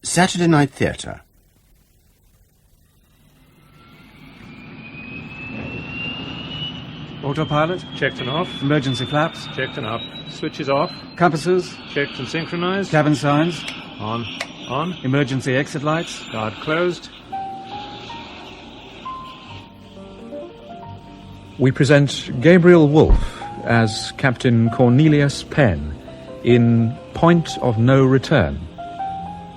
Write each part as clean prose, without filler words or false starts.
Saturday Night Theatre. Autopilot. Checked and off. Emergency flaps. Checked and off. Switches off. Compasses. Checked and synchronized. Cabin signs. On. On. Emergency exit lights. Guard closed. We present Gabriel Wolfe as Captain Cornelius Penn in Point of No Return,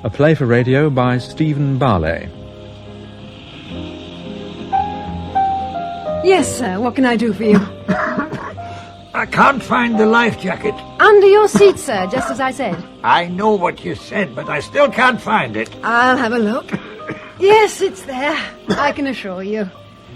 a play for radio by Stephen Barlay. Yes, sir. What can I do for you? I can't find the life jacket. Under your seat, sir, just as I said. I know what you said, but I still can't find it. I'll have a look. Yes, it's there. I can assure you.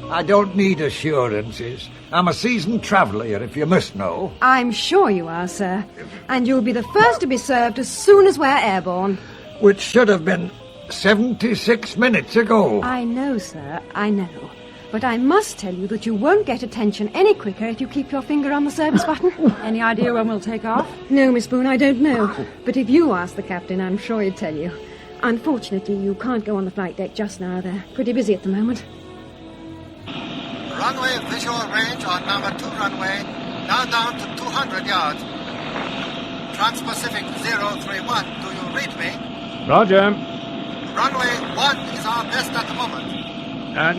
I don't need assurances. I'm a seasoned traveller, if you must know. I'm sure you are, sir. And you'll be the first to be served as soon as we're airborne. Which should have been 76 minutes ago. I know, sir. I know. But I must tell you that you won't get attention any quicker if you keep your finger on the service button. Any idea when we'll take off? No, Miss Boone, I don't know. But if you ask the captain, I'm sure he'd tell you. Unfortunately, you can't go on the flight deck just now. They're pretty busy at the moment. Runway visual range on number 2 runway, now down to 200 yards. Trans-Pacific 031, do you read me? Roger. Runway 1 is our best at the moment.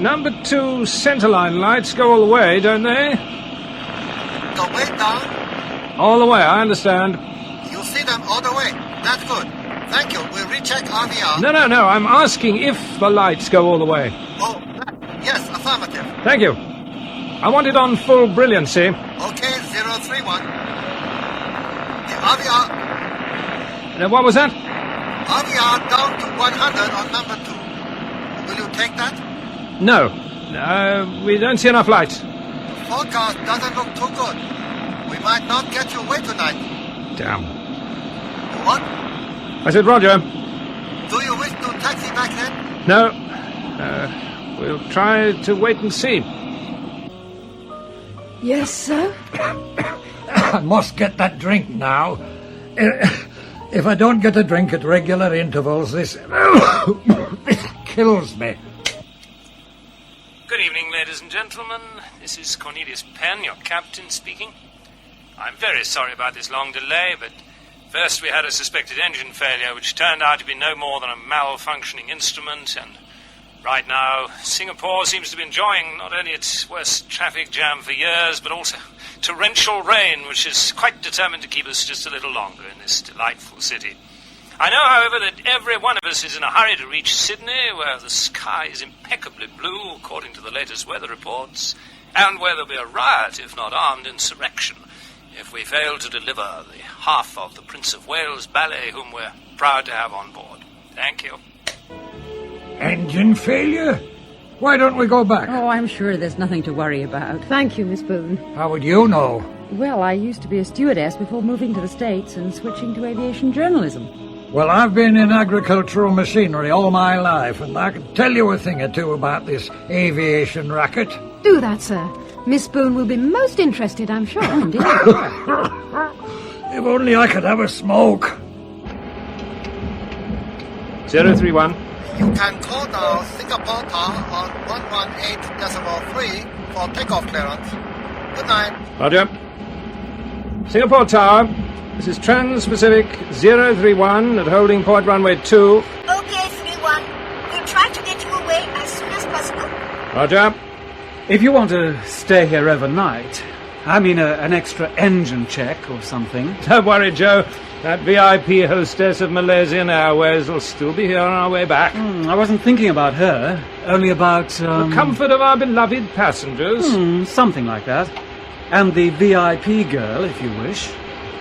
Number 2 centerline lights go all the way, don't they? Go way down. All the way, I understand. You see them all the way. That's good. Thank you. We'll recheck RVR. No, I'm asking if the lights go all the way. Oh, yes, affirmative. Thank you. I want it on full brilliancy. Okay, 031. The RVR... What was that? RVR down to 100 on number 2. Will you take that? No. We don't see enough light. The forecast doesn't look too good. We might not get you away tonight. Damn. What? I said Roger. Do you wish to taxi back then? No. We'll try to wait and see. Yes, sir? I must get that drink now. If I don't get a drink at regular intervals, this kills me. Good evening, ladies and gentlemen. This is Cornelius Penn, your captain, speaking. I'm very sorry about this long delay, but first we had a suspected engine failure, which turned out to be no more than a malfunctioning instrument, and right now Singapore seems to be enjoying not only its worst traffic jam for years, but also torrential rain, which is quite determined to keep us just a little longer in this delightful city. I know, however, that every one of us is in a hurry to reach Sydney, where the sky is impeccably blue, according to the latest weather reports, and where there'll be a riot, if not armed insurrection, if we fail to deliver the half of the Prince of Wales ballet whom we're proud to have on board. Thank you. Engine failure? Why don't we go back? Oh, I'm sure there's nothing to worry about. Thank you, Miss Boone. How would you know? Well, I used to be a stewardess before moving to the States and switching to aviation journalism. Well, I've been in agricultural machinery all my life, and I can tell you a thing or two about this aviation racket. Do that, sir. Miss Boone will be most interested, I'm sure. Oh, indeed. If only I could have a smoke. 031. You can call now Singapore Tower on 118.3 for takeoff clearance. Good night. Roger. Singapore Tower. This is Trans-Pacific 031 at holding point runway 2. Okay, 31. We'll try to get you away as soon as possible. Roger. If you want to stay here overnight, I mean an extra engine check or something. Don't worry, Joe. That VIP hostess of Malaysian Airways will still be here on our way back. I wasn't thinking about her, only about... The comfort of our beloved passengers. Something like that. And the VIP girl, if you wish.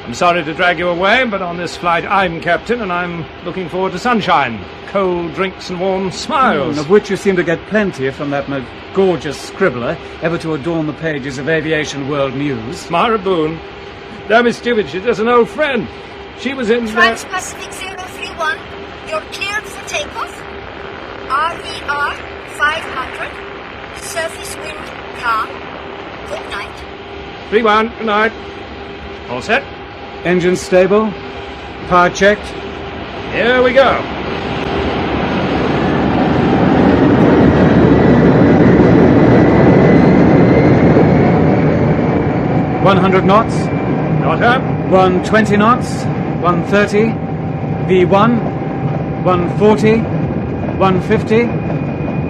I'm sorry to drag you away, but on this flight I'm captain, and I'm looking forward to sunshine, cold drinks and warm smiles. Of which you seem to get plenty from that most gorgeous scribbler ever to adorn the pages of Aviation World News. Myra Boone. Don't be stupid, she's just an old friend. She was in... Trans-Pacific 031, you're cleared for takeoff. RVR 500, surface wind calm. Good night. 31, good night. All set? Engine stable? Power checked? Here we go. 100 knots. Not up. 120 knots. 130. V1. 140. 150.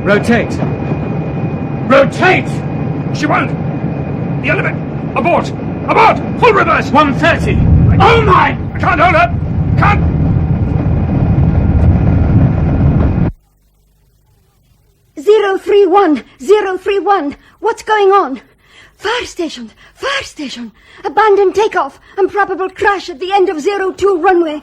Rotate. Rotate! She won't! The elevator! Abort! Abort! Full reverse! 130. Oh my! I can't hold her! Can't! Zero 031. What's going on? Fire station! Fire station! Abandon takeoff and probable crash at the end of 02 runway.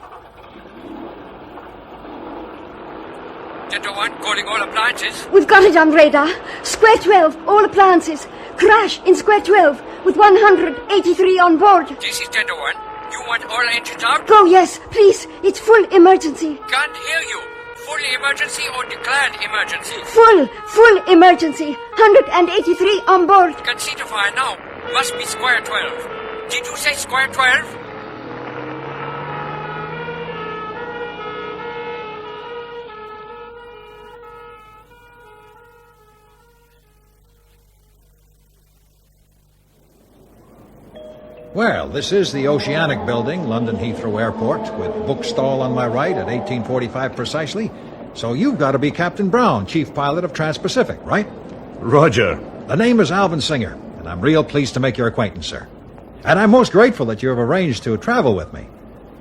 Center 1, calling all appliances. We've got it on radar. Square 12, all appliances. Crash in Square 12 with 183 on board. This is Center 1. You want all engines out? Go, yes, please. It's full emergency. Can't hear you. Fully emergency or declared emergency? Full emergency. 183 on board. Can see the fire now. Must be Square 12. Did you say Square 12? Well, this is the Oceanic Building, London Heathrow Airport, with bookstall on my right at 1845 precisely. So you've got to be Captain Brown, Chief Pilot of Trans-Pacific, right? Roger. The name is Alvin Singer, and I'm real pleased to make your acquaintance, sir. And I'm most grateful that you have arranged to travel with me.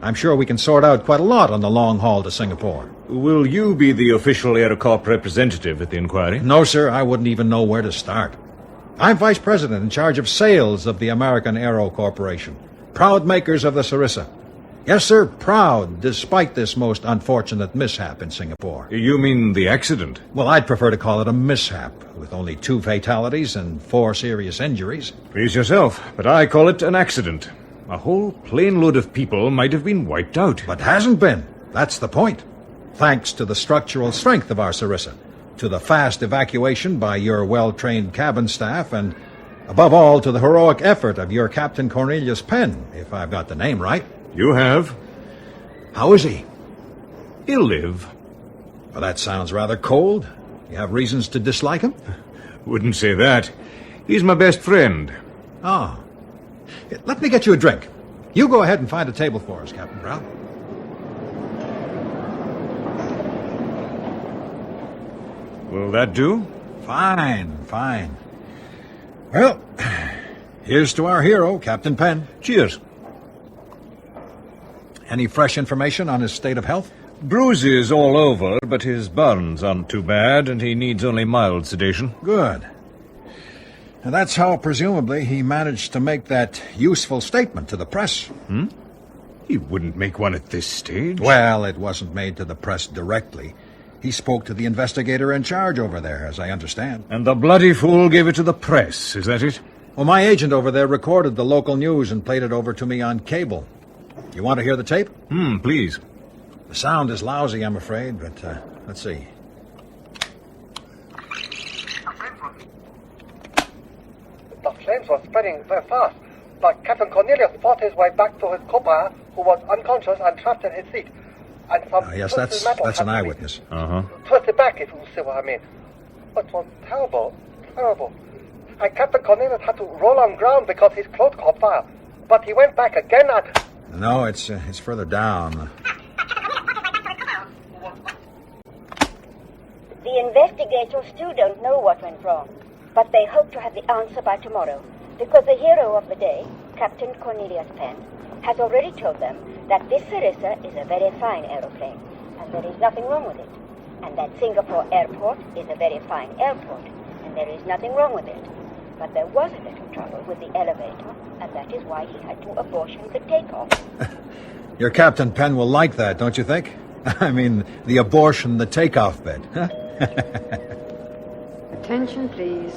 I'm sure we can sort out quite a lot on the long haul to Singapore. Will you be the official AeroCorp representative at the inquiry? No, sir, I wouldn't even know where to start. I'm Vice President in charge of sales of the American Aero Corporation, proud makers of the Sarissa. Yes, sir, proud, despite this most unfortunate mishap in Singapore. You mean the accident? Well, I'd prefer to call it a mishap, with only 2 fatalities and 4 serious injuries. Please yourself, but I call it an accident. A whole plane load of people might have been wiped out. But hasn't been. That's the point. Thanks to the structural strength of our Sarissa, to the fast evacuation by your well-trained cabin staff, and above all to the heroic effort of your Captain Cornelius Penn, if I've got the name right. You have. How is he? He'll live. Well, that sounds rather cold. You have reasons to dislike him? Wouldn't say that. He's my best friend. Ah. Let me get you a drink. You go ahead and find a table for us, Captain Brown. Will that do? Fine, fine. Well, here's to our hero, Captain Penn. Cheers. Any fresh information on his state of health? Bruises all over, but his burns aren't too bad, and he needs only mild sedation. Good. And that's how, presumably, he managed to make that useful statement to the press. He wouldn't make one at this stage. Well, it wasn't made to the press directly. He spoke to the investigator in charge over there, as I understand. And the bloody fool gave it to the press, is that it? Well, my agent over there recorded the local news and played it over to me on cable. You want to hear the tape? Please. The sound is lousy, I'm afraid, but let's see. The flames were spreading very fast, but Captain Cornelius fought his way back to his co-pilot, who was unconscious and trapped in his seat. And some Yes, that's an eyewitness. Twisted back, if you see what I mean. It was terrible, terrible. And Captain Cornelius had to roll on ground because his clothes caught fire. But he went back again and... No, it's further down. The investigators still don't know what went wrong, but they hope to have the answer by tomorrow, because the hero of the day, Captain Cornelius Penn, has already told them that this Sarissa is a very fine aeroplane, and there is nothing wrong with it, and that Singapore Airport is a very fine airport, and there is nothing wrong with it. But there was a little trouble with the elevator, and that is why he had to abortion the takeoff. Your Captain Penn will like that, don't you think? I mean, the abortion, the takeoff bit. Attention, please.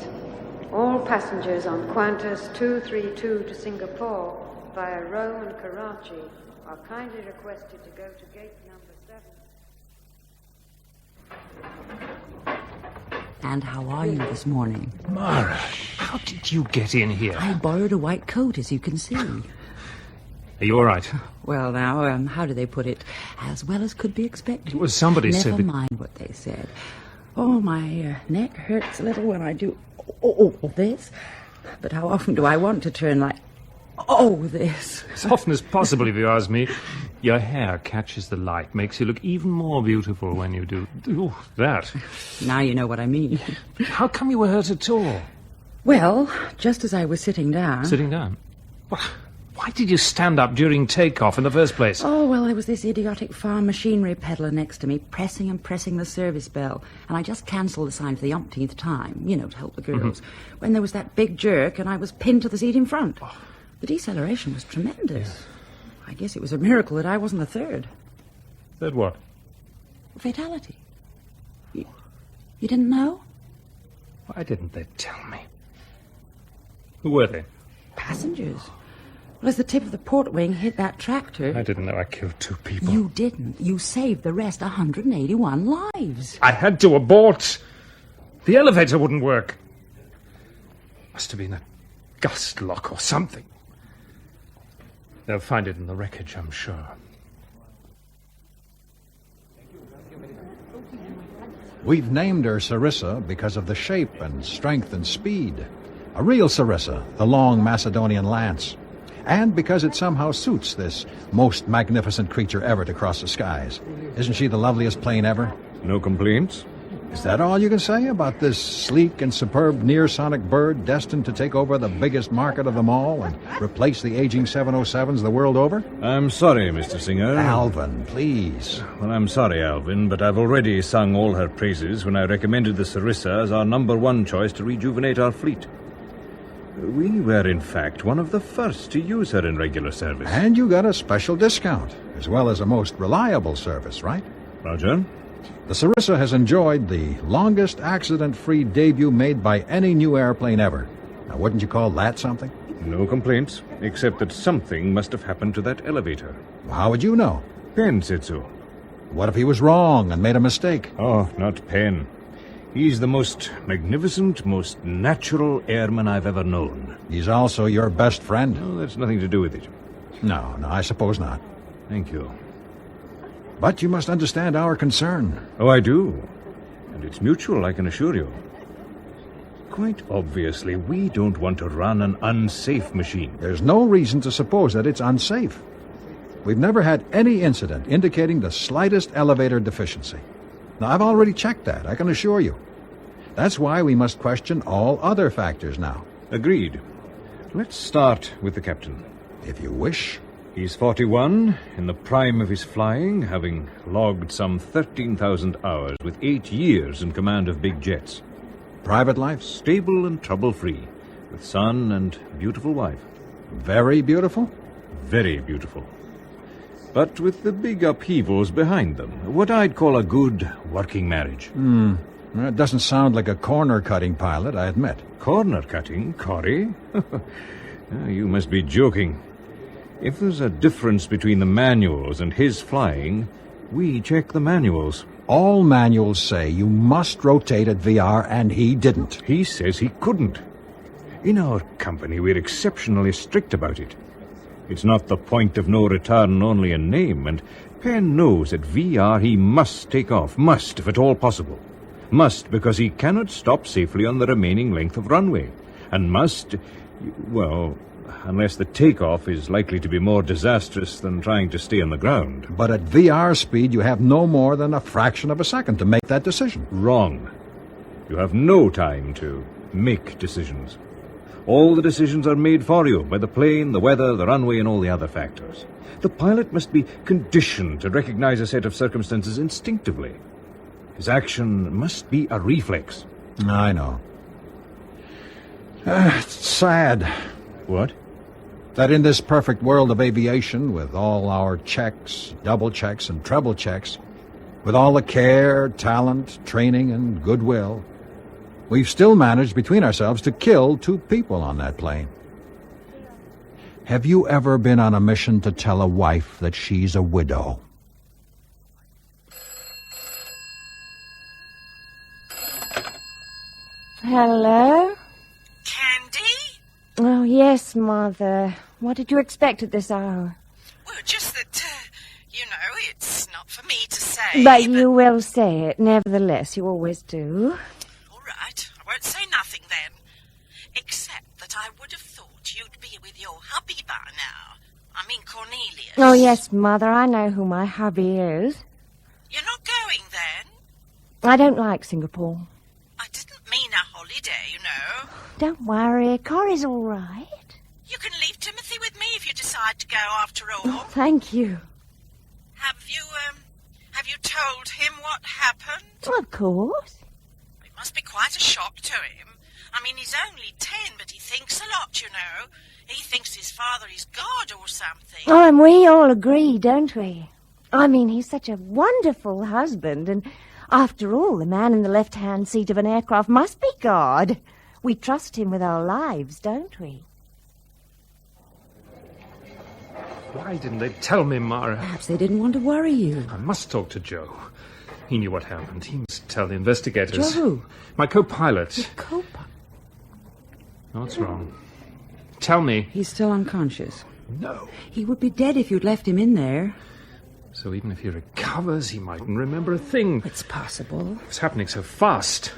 All passengers on Qantas 232 to Singapore via Rome and Karachi are kindly requested to go to gate number 7. And how are you this morning? Mara, how did you get in here? I borrowed a white coat, as you can see. Are you all right? Well, now, how do they put it? As well as could be expected. It was somebody Never said that... mind what they said. Oh, my neck hurts a little when I do this. But how often do I want to turn like... Oh, this. As often as possible, if you ask me. Your hair catches the light, makes you look even more beautiful when you do that. Now you know what I mean. How come you were hurt at all? Well, just as I was sitting down... Sitting down? Why did you stand up during takeoff in the first place? Oh, well, there was this idiotic farm machinery peddler next to me, pressing and pressing the service bell, and I just cancelled the sign for the umpteenth time, to help the girls, when there was that big jerk and I was pinned to the seat in front. The deceleration was tremendous. Yes. I guess it was a miracle that I wasn't the third. Third what? Fatality. You didn't know? Why didn't they tell me? Who were they? Passengers. Well, as the tip of the port wing hit that tractor... I didn't know I killed 2 people. You didn't. You saved the rest 181 lives. I had to abort. The elevator wouldn't work. Must have been a gust lock or something. They'll find it in the wreckage, I'm sure. We've named her Sarissa because of the shape and strength and speed. A real Sarissa, the long Macedonian lance. And because it somehow suits this most magnificent creature ever to cross the skies. Isn't she the loveliest plane ever? No complaints? Is that all you can say about this sleek and superb near-sonic bird destined to take over the biggest market of them all and replace the aging 707s the world over? I'm sorry, Mr. Singer. Alvin, please. Well, I'm sorry, Alvin, but I've already sung all her praises when I recommended the Sarissa as our #1 choice to rejuvenate our fleet. We were, in fact, one of the first to use her in regular service. And you got a special discount, as well as a most reliable service, right? Roger. The Sarissa has enjoyed the longest accident-free debut made by any new airplane ever. Now, wouldn't you call that something? No complaints, except that something must have happened to that elevator. How would you know? Penn said so. What if he was wrong and made a mistake? Oh, not Penn. He's the most magnificent, most natural airman I've ever known. He's also your best friend? No, that's nothing to do with it. No, I suppose not. Thank you. But you must understand our concern. Oh, I do. And it's mutual, I can assure you. Quite obviously, we don't want to run an unsafe machine. There's no reason to suppose that it's unsafe. We've never had any incident indicating the slightest elevator deficiency. Now, I've already checked that, I can assure you. That's why we must question all other factors now. Agreed. Let's start with the captain. If you wish. He's 41, in the prime of his flying, having logged some 13,000 hours with 8 years in command of big jets. Private life? Stable and trouble-free, with son and beautiful wife. Very beautiful? Very beautiful. But with the big upheavals behind them, what I'd call a good working marriage. It doesn't sound like a corner-cutting pilot, I admit. Corner-cutting, Corrie? You must be joking. If there's a difference between the manuals and his flying, we check the manuals. All manuals say you must rotate at VR, and he didn't. He says he couldn't. In our company, we're exceptionally strict about it. It's not the point of no return only in name, and Penn knows at VR he must take off, must if at all possible. Must because he cannot stop safely on the remaining length of runway, and must, well, unless the takeoff is likely to be more disastrous than trying to stay on the ground. But at VR speed, you have no more than a fraction of a second to make that decision. Wrong. You have no time to make decisions. All the decisions are made for you by the plane, the weather, the runway, and all the other factors. The pilot must be conditioned to recognize a set of circumstances instinctively. His action must be a reflex. I know. It's sad. What? That in this perfect world of aviation, with all our checks, double checks, and treble checks, with all the care, talent, training, and goodwill, we've still managed between ourselves to kill 2 people on that plane. Have you ever been on a mission to tell a wife that she's a widow? Hello? Candy? Oh, yes, Mother. What did you expect at this hour? Well, just that, it's not for me to say. But you will say it, nevertheless. You always do. All right, I won't say nothing then. Except that I would have thought you'd be with your hubby by now. I mean Cornelius. Oh, yes, Mother, I know who my hubby is. You're not going then? I don't like Singapore. I didn't mean a holiday, you know. Don't worry, Corrie's all right. You can leave Timothy with me if you decide to go after all. Oh, thank you. Have you told him what happened? Of course. It must be quite a shock to him. I mean, he's only 10, but he thinks a lot, you know. He thinks his father is God or something. Oh, and we all agree, don't we? I mean, he's such a wonderful husband, and after all, the man in the left-hand seat of an aircraft must be God. We trust him with our lives, don't we? Why didn't they tell me, Mara? Perhaps they didn't want to worry you. I must talk to Joe. He knew what happened. He must tell the investigators. Joe who? My co-pilot. Your co-pilot? What's wrong? Tell me. He's still unconscious. No. He would be dead if you'd left him in there. So even if he recovers, he mightn't remember a thing. It's possible. It's happening so fast.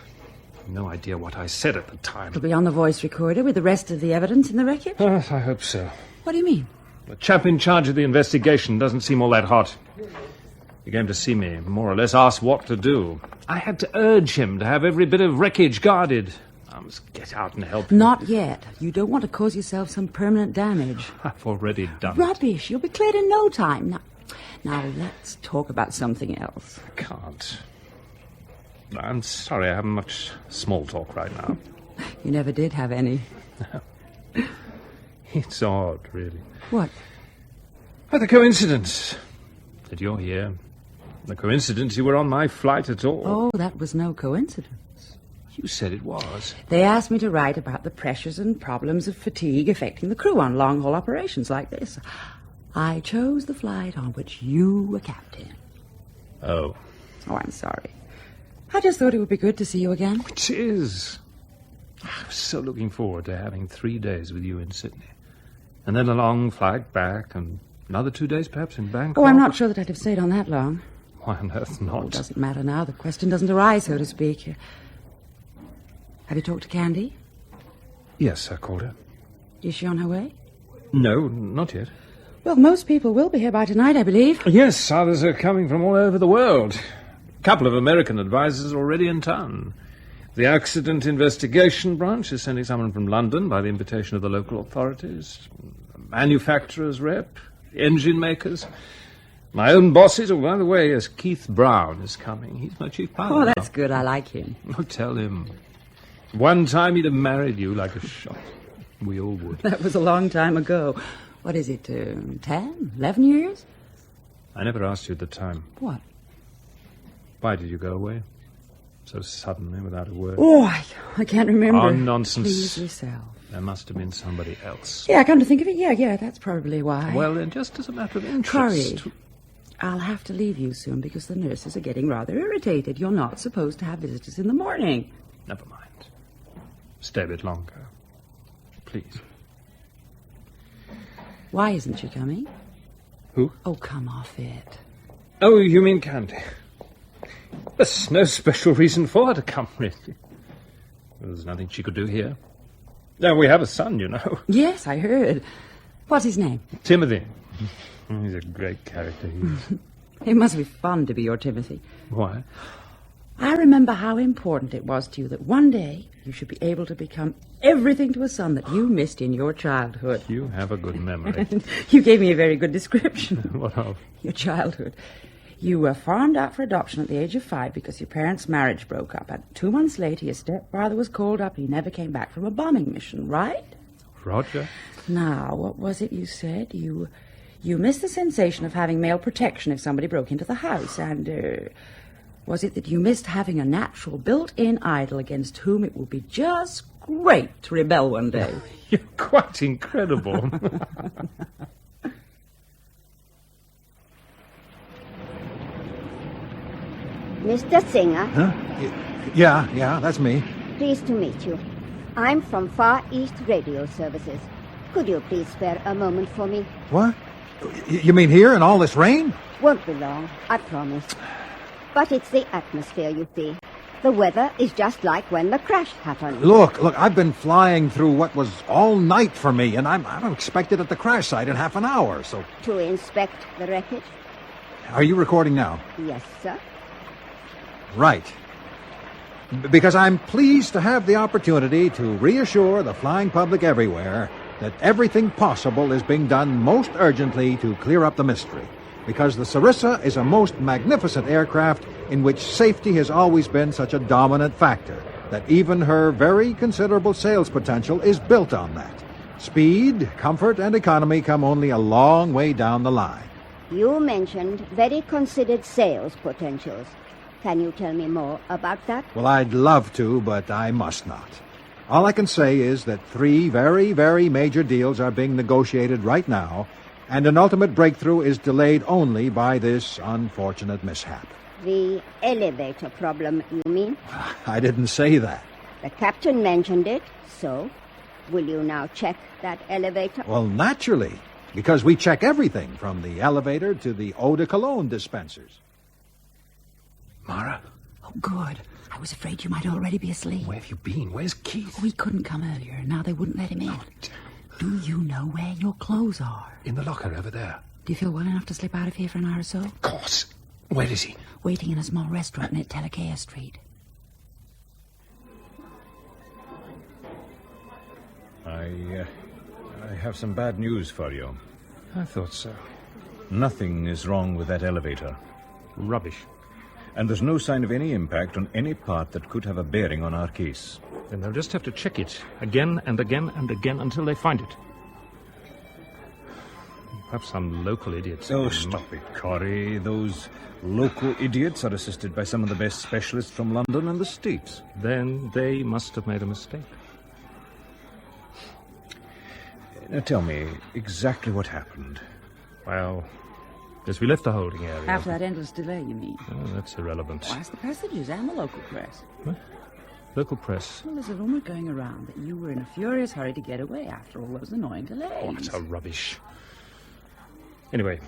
No idea what I said at the time. It'll be on the voice recorder with the rest of the evidence in the wreckage? I hope so. What do you mean? The chap in charge of the investigation doesn't seem all that hot. He came to see me, more or less asked what to do. I had to urge him to have every bit of wreckage guarded. I must get out and help him. Not yet. You don't want to cause yourself some permanent damage. I've already done it. Rubbish. You'll be cleared in no time. Now let's talk about something else. I can't. I'm sorry, I haven't much small talk right now. You never did have any. It's odd, really. What? The coincidence that you're here. The coincidence you were on my flight at all. Oh, that was no coincidence. You said it was. They asked me to write about the pressures and problems of fatigue affecting the crew on long-haul operations like this. I chose the flight on which you were captain. Oh. Oh, I'm sorry. I just thought it would be good to see you again. It is. I was so looking forward to having 3 days with you in Sydney. And then a long flight back, and another 2 days perhaps in Bangkok. Oh, I'm not sure that I'd have stayed on that long. Why on earth not? Oh, it doesn't matter now. The question doesn't arise, so to speak. Have you talked to Candy? Yes, I called her. Is she on her way? No, not yet. Well, most people will be here by tonight, I believe. Yes, others are coming from all over the world. A couple of American advisors are already in town. The accident investigation branch is sending someone from London by the invitation of the local authorities. A manufacturer's rep, the engine makers. My own bosses. Oh, by the way, yes, Keith Brown is coming. He's my chief pilot. Oh, that's good. I like him. Oh, tell him. One time he'd have married you like a shot. We all would. That was a long time ago. What is it, 10, 11 years? I never asked you at the time. What? Why did you go away? So suddenly, without a word. Oh, I can't remember. Oh, nonsense. Please yourself. There must have been somebody else. Yeah, come to think of it, yeah, that's probably why. Well, then, just as a matter of interest... Corrie, I'll have to leave you soon because the nurses are getting rather irritated. You're not supposed to have visitors in the morning. Never mind. Stay a bit longer. Please. Why isn't she coming? Who? Oh, come off it. Oh, you mean Candy? There's no special reason for her to come, really. There's nothing she could do here. Now, we have a son, you know. Yes, I heard. What's his name? Timothy. He's a great character, he is. It must be fun to be your Timothy. Why? I remember how important it was to you that one day you should be able to become everything to a son that you missed in your childhood. You have a good memory. You gave me a very good description. What of? Your childhood. You were farmed out for adoption at the age of 5 because your parents' marriage broke up. And 2 months later, your stepfather was called up and he never came back from a bombing mission, right? Roger. Now, what was it you said? You missed the sensation of having male protection if somebody broke into the house. And, was it that you missed having a natural built-in idol against whom it would be just great to rebel one day? You're quite incredible. Mr. Singer? Huh? Yeah, that's me. Pleased to meet you. I'm from Far East Radio Services. Could you please spare a moment for me? What? You mean here in all this rain? Won't be long, I promise. But it's the atmosphere, you see. The weather is just like when the crash happened. Look, I've been flying through what was all night for me, and I'm expected at the crash site in half an hour, so... To inspect the wreckage? Are you recording now? Yes, sir. Right. Because I'm pleased to have the opportunity to reassure the flying public everywhere that everything possible is being done most urgently to clear up the mystery. Because the Sarissa is a most magnificent aircraft in which safety has always been such a dominant factor that even her very considerable sales potential is built on that. Speed, comfort, and economy come only a long way down the line. You mentioned very considered sales potentials. Can you tell me more about that? Well, I'd love to, but I must not. All I can say is that 3 very, very major deals are being negotiated right now, and an ultimate breakthrough is delayed only by this unfortunate mishap. The elevator problem, you mean? I didn't say that. The captain mentioned it, so will you now check that elevator? Well, naturally, because we check everything from the elevator to the eau de cologne dispensers. Mara? Oh, good. I was afraid you might already be asleep. Where have you been? Where's Keith? We couldn't come earlier, and now they wouldn't let him in. Oh, do you know where your clothes are? in the locker over there. Do you feel well enough to slip out of here for an hour or so? Of course. Where is he? Waiting in a small restaurant near Telekea Street. I have some bad news for you. I thought so. Nothing is wrong with that elevator. Rubbish. And there's no sign of any impact on any part that could have a bearing on our case. Then they'll just have to check it again and again and again until they find it. Perhaps some local idiots. Oh, stop it, Corey. Those local idiots are assisted by some of the best specialists from London and the States. Then they must have made a mistake. Now tell me exactly what happened. Well, as we left the holding area... After that endless delay, you mean? Oh, that's irrelevant. Why, it's the passages and the local press. What? Local press? Well, there's a rumour going around that you were in a furious hurry to get away after all those annoying delays. Oh, it's a rubbish. Anyway,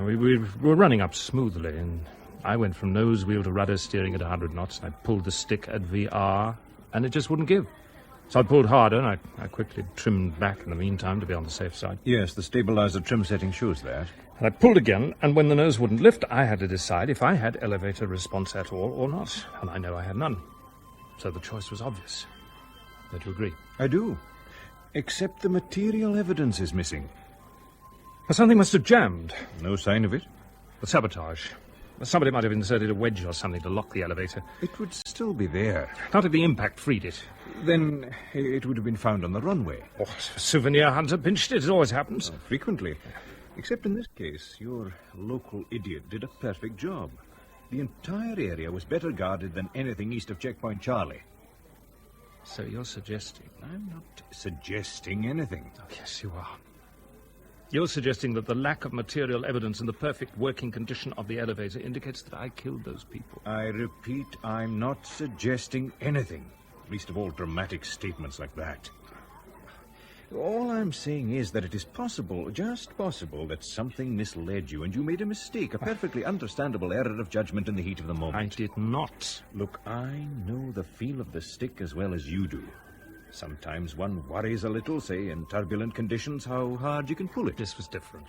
we were running up smoothly, and I went from nose wheel to rudder steering at 100 knots, and I pulled the stick at VR, and it just wouldn't give. So I pulled harder, and I quickly trimmed back in the meantime to be on the safe side. Yes, the stabilizer trim setting shows that. And I pulled again, and when the nose wouldn't lift, I had to decide if I had elevator response at all or not. And I know I had none. So the choice was obvious. Don't you agree? I do. Except the material evidence is missing. Well, something must have jammed. No sign of it? The sabotage. Somebody might have inserted a wedge or something to lock the elevator. It would still be there. Not if the impact freed it. Then it would have been found on the runway. Oh, a souvenir hunter pinched it. It always happens. Oh, frequently. Except in this case, your local idiot did a perfect job. The entire area was better guarded than anything east of Checkpoint Charlie. So you're suggesting... I'm not suggesting anything. Oh, yes, you are. You're suggesting that the lack of material evidence in the perfect working condition of the elevator indicates that I killed those people. I repeat, I'm not suggesting anything. Least of all dramatic statements like that. All I'm saying is that it is possible, just possible, that something misled you and you made a mistake, a perfectly understandable error of judgment in the heat of the moment. I did not. Look, I know the feel of the stick as well as you do. Sometimes one worries a little, say, in turbulent conditions, how hard you can pull it. This was different.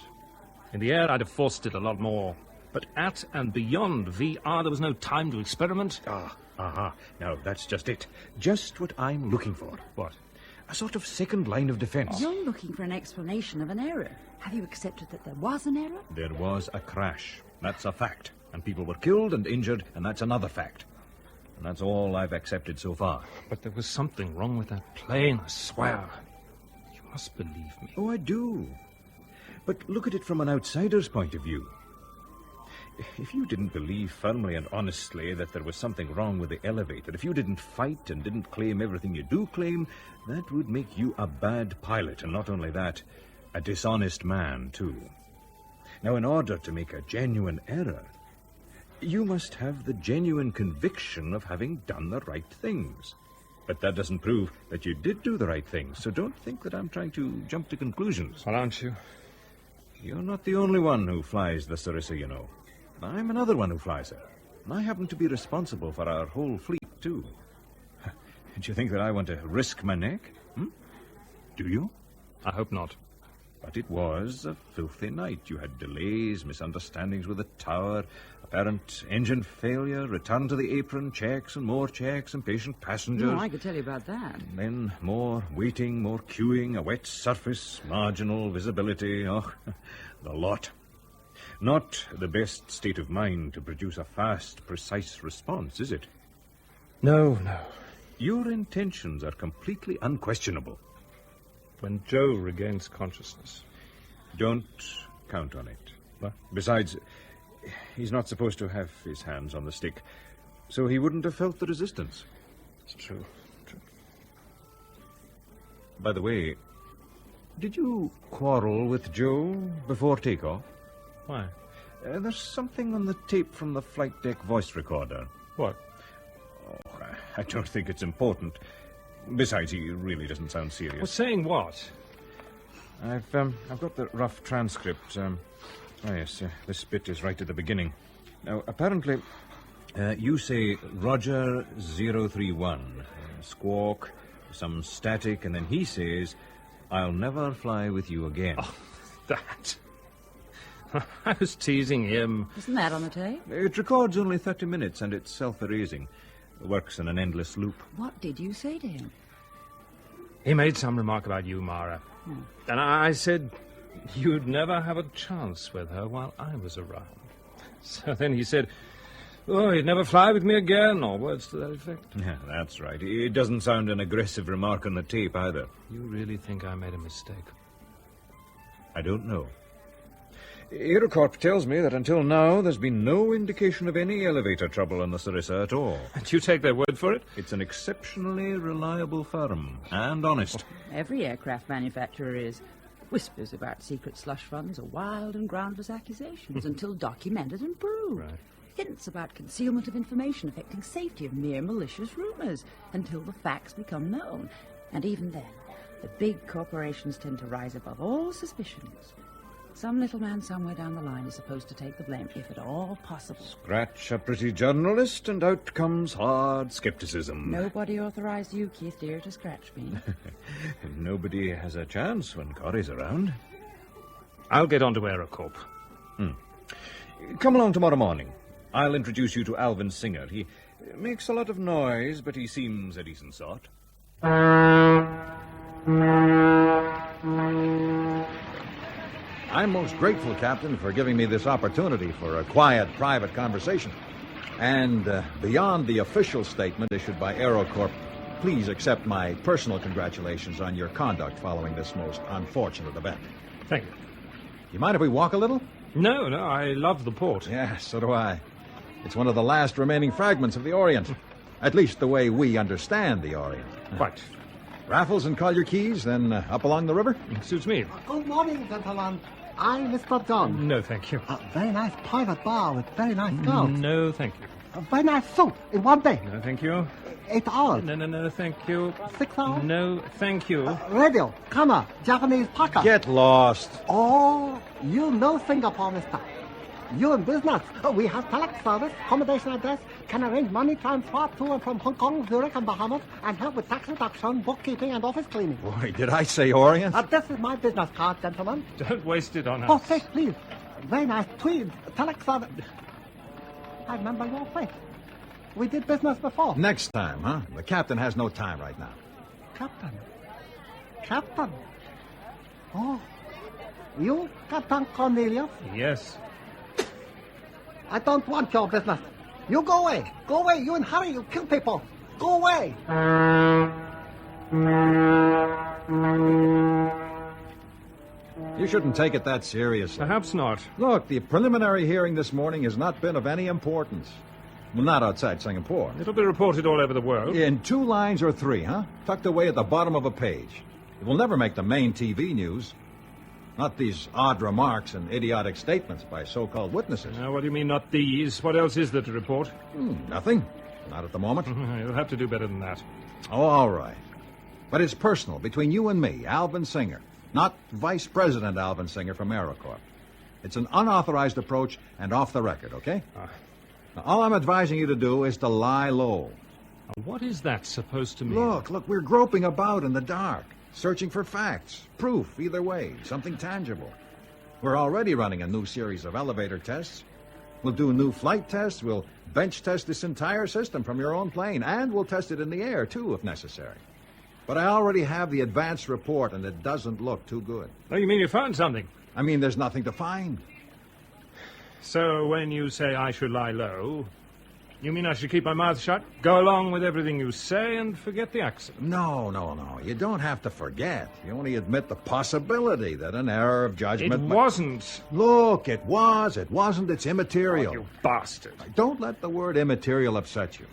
In the air, I'd have forced it a lot more. But at and beyond VR, there was no time to experiment. Now, that's just it. Just what I'm looking for. What? A sort of second line of defense. You're looking for an explanation of an error. Have you accepted that there was an error? There was a crash. That's a fact. And people were killed and injured, and that's another fact. And that's all I've accepted so far. But there was something wrong with that plane, I swear. You must believe me. Oh, I do. But look at it from an outsider's point of view. If you didn't believe firmly and honestly that there was something wrong with the elevator, if you didn't fight and didn't claim everything you do claim, that would make you a bad pilot, and not only that, a dishonest man, too. Now, in order to make a genuine error, you must have the genuine conviction of having done the right things. But that doesn't prove that you did do the right things, so don't think that I'm trying to jump to conclusions. Well, aren't you? You're not the only one who flies the Sarissa, you know. I'm another one who flies her. And I happen to be responsible for our whole fleet, too. Do you think that I want to risk my neck? Do you? I hope not. But it was a filthy night. You had delays, misunderstandings with the tower, apparent engine failure, return to the apron, checks, impatient passengers. Oh, I could tell you about that. And then more waiting, more queuing, a wet surface, marginal visibility. Oh, the lot. Not the best state of mind to produce a fast, precise response, is it? No. Your intentions are completely unquestionable. When Joe regains consciousness. Don't count on it. Well, besides, he's not supposed to have his hands on the stick, so he wouldn't have felt the resistance. It's true. By the way, did you quarrel with Joe before takeoff? Why? There's something on the tape from the flight deck voice recorder. What? Oh, I don't think it's important. Besides, he really doesn't sound serious. Well, saying what? I've got the rough transcript. Yes, this bit is right at the beginning. Now, apparently, you say Roger 031, squawk, some static, and then he says, I'll never fly with you again. Oh, that. I was teasing him. Isn't that on the tape? It records only 30 minutes, and it's self-erasing. Works in an endless loop. What did you say to him? He made some remark about you, Mara. And I said you'd never have a chance with her while I was around. So then he said, oh, he'd never fly with me again, or words to that effect. Yeah, that's right. It doesn't sound an aggressive remark on the tape, either. You really think I made a mistake? I don't know. Aerocorp tells me that until now there's been no indication of any elevator trouble on the Sarissa at all. And you take their word for it? It's an exceptionally reliable firm, and honest. Every aircraft manufacturer is. Whispers about secret slush funds are wild and groundless accusations until documented and proved. Right. Hints about concealment of information affecting safety are mere malicious rumors until the facts become known. And even then, the big corporations tend to rise above all suspicions. Some little man somewhere down the line is supposed to take the blame, if at all possible. Scratch a pretty journalist, and out comes hard skepticism. Nobody authorized you, Keith dear, to scratch me. Nobody has a chance when Corrie's around. I'll get on to Aerocorp. Come along tomorrow morning. I'll introduce you to Alvin Singer. He makes a lot of noise, but he seems a decent sort. I'm most grateful, Captain, for giving me this opportunity for a quiet, private conversation. And beyond the official statement issued by Aerocorp, please accept my personal congratulations on your conduct following this most unfortunate event. Thank you. You mind if we walk a little? No, I love the port. Yeah, so do I. It's one of the last remaining fragments of the Orient. At least the way we understand the Orient. Quite. Raffles and call your keys, then up along the river? Suits me. Good morning, gentlemen. I'm Mr. John. No, thank you. A very nice private bar with very nice girls. No, thank you. A very nice suit in one day. No, thank you. 8 hours. No, thank you. 6 hours. No, thank you. Radio, camera, Japanese pocket. Get lost. Oh, you know Singapore, mister. You in business. We have telex service, accommodation address, can arrange money transfer to and from Hong Kong, Zurich, and Bahamas, and help with tax reduction, bookkeeping, and office cleaning. Boy, did I say Orient? This is my business card, gentlemen. Don't waste it on us. Oh, say, please. Very nice tweed. Telex service. I remember your face. We did business before. Next time, huh? The captain has no time right now. Captain. Captain. Oh. You, Captain Cornelius? Yes. I don't want your business. You go away. Go away. You in a hurry. You kill people. Go away. You shouldn't take it that seriously. Perhaps not. Look, the preliminary hearing this morning has not been of any importance. Well, not outside Singapore. It'll be reported all over the world. In 2 lines or 3, huh? Tucked away at the bottom of a page. It will never make the main TV news. Not these odd remarks and idiotic statements by so-called witnesses. Now, what do you mean, not these? What else is there to report? Nothing. Not at the moment. You'll have to do better than that. Oh, all right. But it's personal, between you and me, Alvin Singer. Not Vice President Alvin Singer from Aerocorp. It's an unauthorized approach and off the record, okay? Now, all I'm advising you to do is to lie low. What is that supposed to mean? Look, we're groping about in the dark, searching for facts, proof, either way, something tangible. We're already running a new series of elevator tests. We'll do new flight tests, we'll bench test this entire system from your own plane, and we'll test it in the air, too, if necessary. But I already have the advance report, and it doesn't look too good. Oh, you mean you found something? I mean, there's nothing to find. So when you say I should lie low, you mean I should keep my mouth shut, go along with everything you say, and forget the accident? No. You don't have to forget. You only admit the possibility that an error of judgment... It wasn't. Look, it was. It wasn't. It's immaterial. Oh, you bastard. Don't let the word immaterial upset you.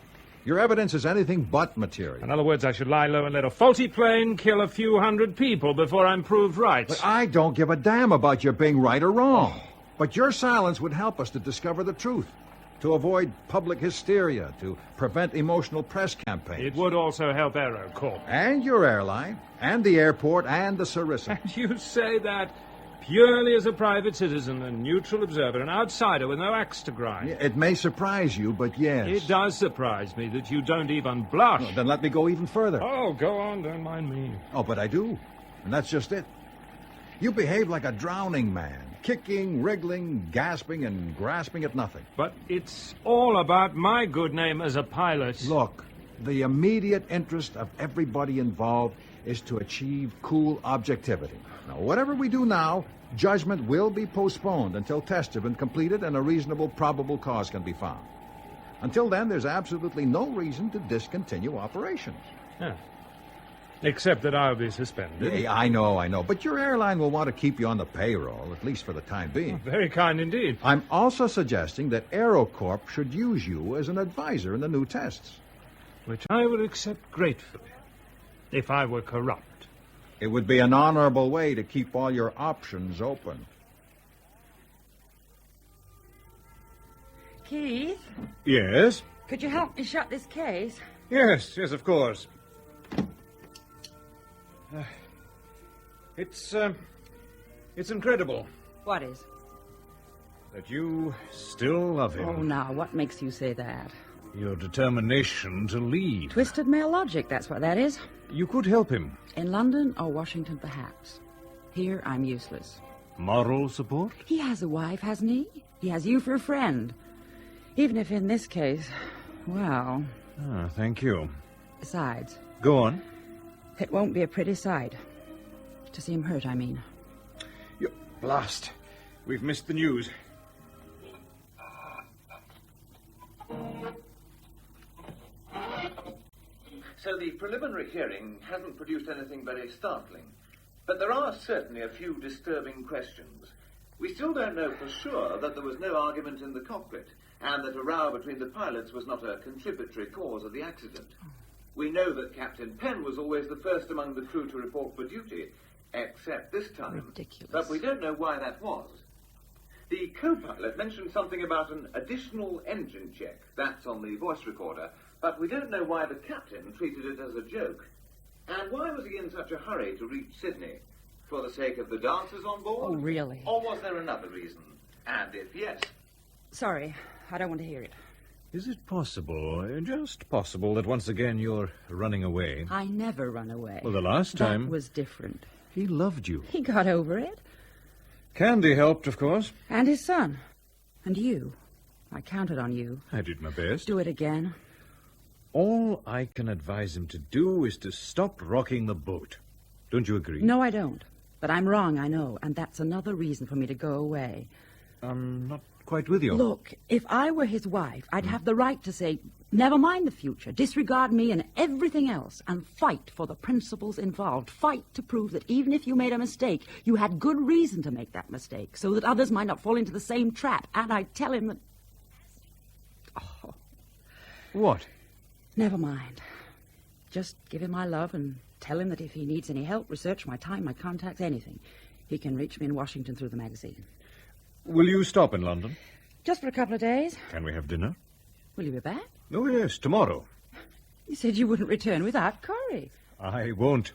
Your evidence is anything but material. In other words, I should lie low and let a faulty plane kill a few hundred people before I'm proved right. But I don't give a damn about your being right or wrong. But your silence would help us to discover the truth, to avoid public hysteria, to prevent emotional press campaigns. It would also help AeroCorp. And your airline, and the airport, and the Sarissa. And you say that purely as a private citizen, a neutral observer, an outsider with no axe to grind. It may surprise you, but yes. It does surprise me that you don't even blush. Well, then let me go even further. Oh, go on, don't mind me. Oh, but I do. And that's just it. You behave like a drowning man, kicking, wriggling, gasping, and grasping at nothing. But it's all about my good name as a pilot. Look, the immediate interest of everybody involved is to achieve cool objectivity. Now, whatever we do now, judgment will be postponed until tests have been completed and a reasonable probable cause can be found. Until then, there's absolutely no reason to discontinue operations. Yeah. Except that I'll be suspended. Yeah, I know. But your airline will want to keep you on the payroll, at least for the time being. Oh, very kind indeed. I'm also suggesting that AeroCorp should use you as an advisor in the new tests. Which I would accept gratefully, if I were corrupt. It would be an honorable way to keep all your options open. Keith? Yes? Could you help me shut this case? Yes, of course. It's incredible. What is? That you still love him. Oh, now, what makes you say that? Your determination to lead. Twisted male logic, that's what that is. You could help him. In London or Washington, perhaps. Here, I'm useless. Moral support? He has a wife, hasn't he? He has you for a friend. Even if in this case, well... Ah, thank you. Besides... Go on. It won't be a pretty sight. To see him hurt, I mean. You blast. We've missed the news. So the preliminary hearing hasn't produced anything very startling. But there are certainly a few disturbing questions. We still don't know for sure that there was no argument in the cockpit, and that a row between the pilots was not a contributory cause of the accident. We know that Captain Penn was always the first among the crew to report for duty, except this time. Ridiculous. But we don't know why that was. The co-pilot mentioned something about an additional engine check. That's on the voice recorder. But we don't know why the captain treated it as a joke. And why was he in such a hurry to reach Sydney? For the sake of the dancers on board? Oh, really? Or was there another reason? And if yes... Sorry, I don't want to hear it. Is it possible, just possible, that once again you're running away? I never run away. Well, the last time... That was different. He loved you. He got over it. Candy helped, of course. And his son. And you. I counted on you. I did my best. Do it again. All I can advise him to do is to stop rocking the boat. Don't you agree? No, I don't. But I'm wrong, I know. And that's another reason for me to go away. I'm not quite with you. Look, if I were his wife, I'd have the right to say, never mind the future, disregard me and everything else, and fight for the principles involved. Fight to prove that even if you made a mistake, you had good reason to make that mistake, so that others might not fall into the same trap. And I'd tell him that... Oh. What? Never mind. Just give him my love and tell him that if he needs any help, research, my time, my contacts, anything, he can reach me in Washington through the magazine. Will you stop in London? Just for a couple of days. Can we have dinner? Will you be back? Oh, yes, tomorrow. You said you wouldn't return without Corey. I won't.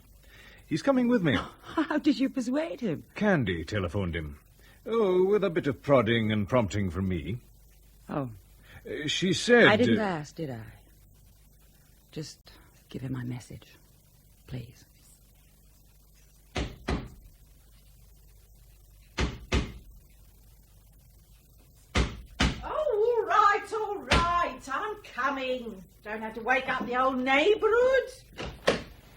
He's coming with me. How did you persuade him? Candy telephoned him. Oh, with a bit of prodding and prompting from me. Oh. She said... I didn't ask, did I? Just give him my message, please. Oh, all right, I'm coming. Don't have to wake up the old neighbourhood.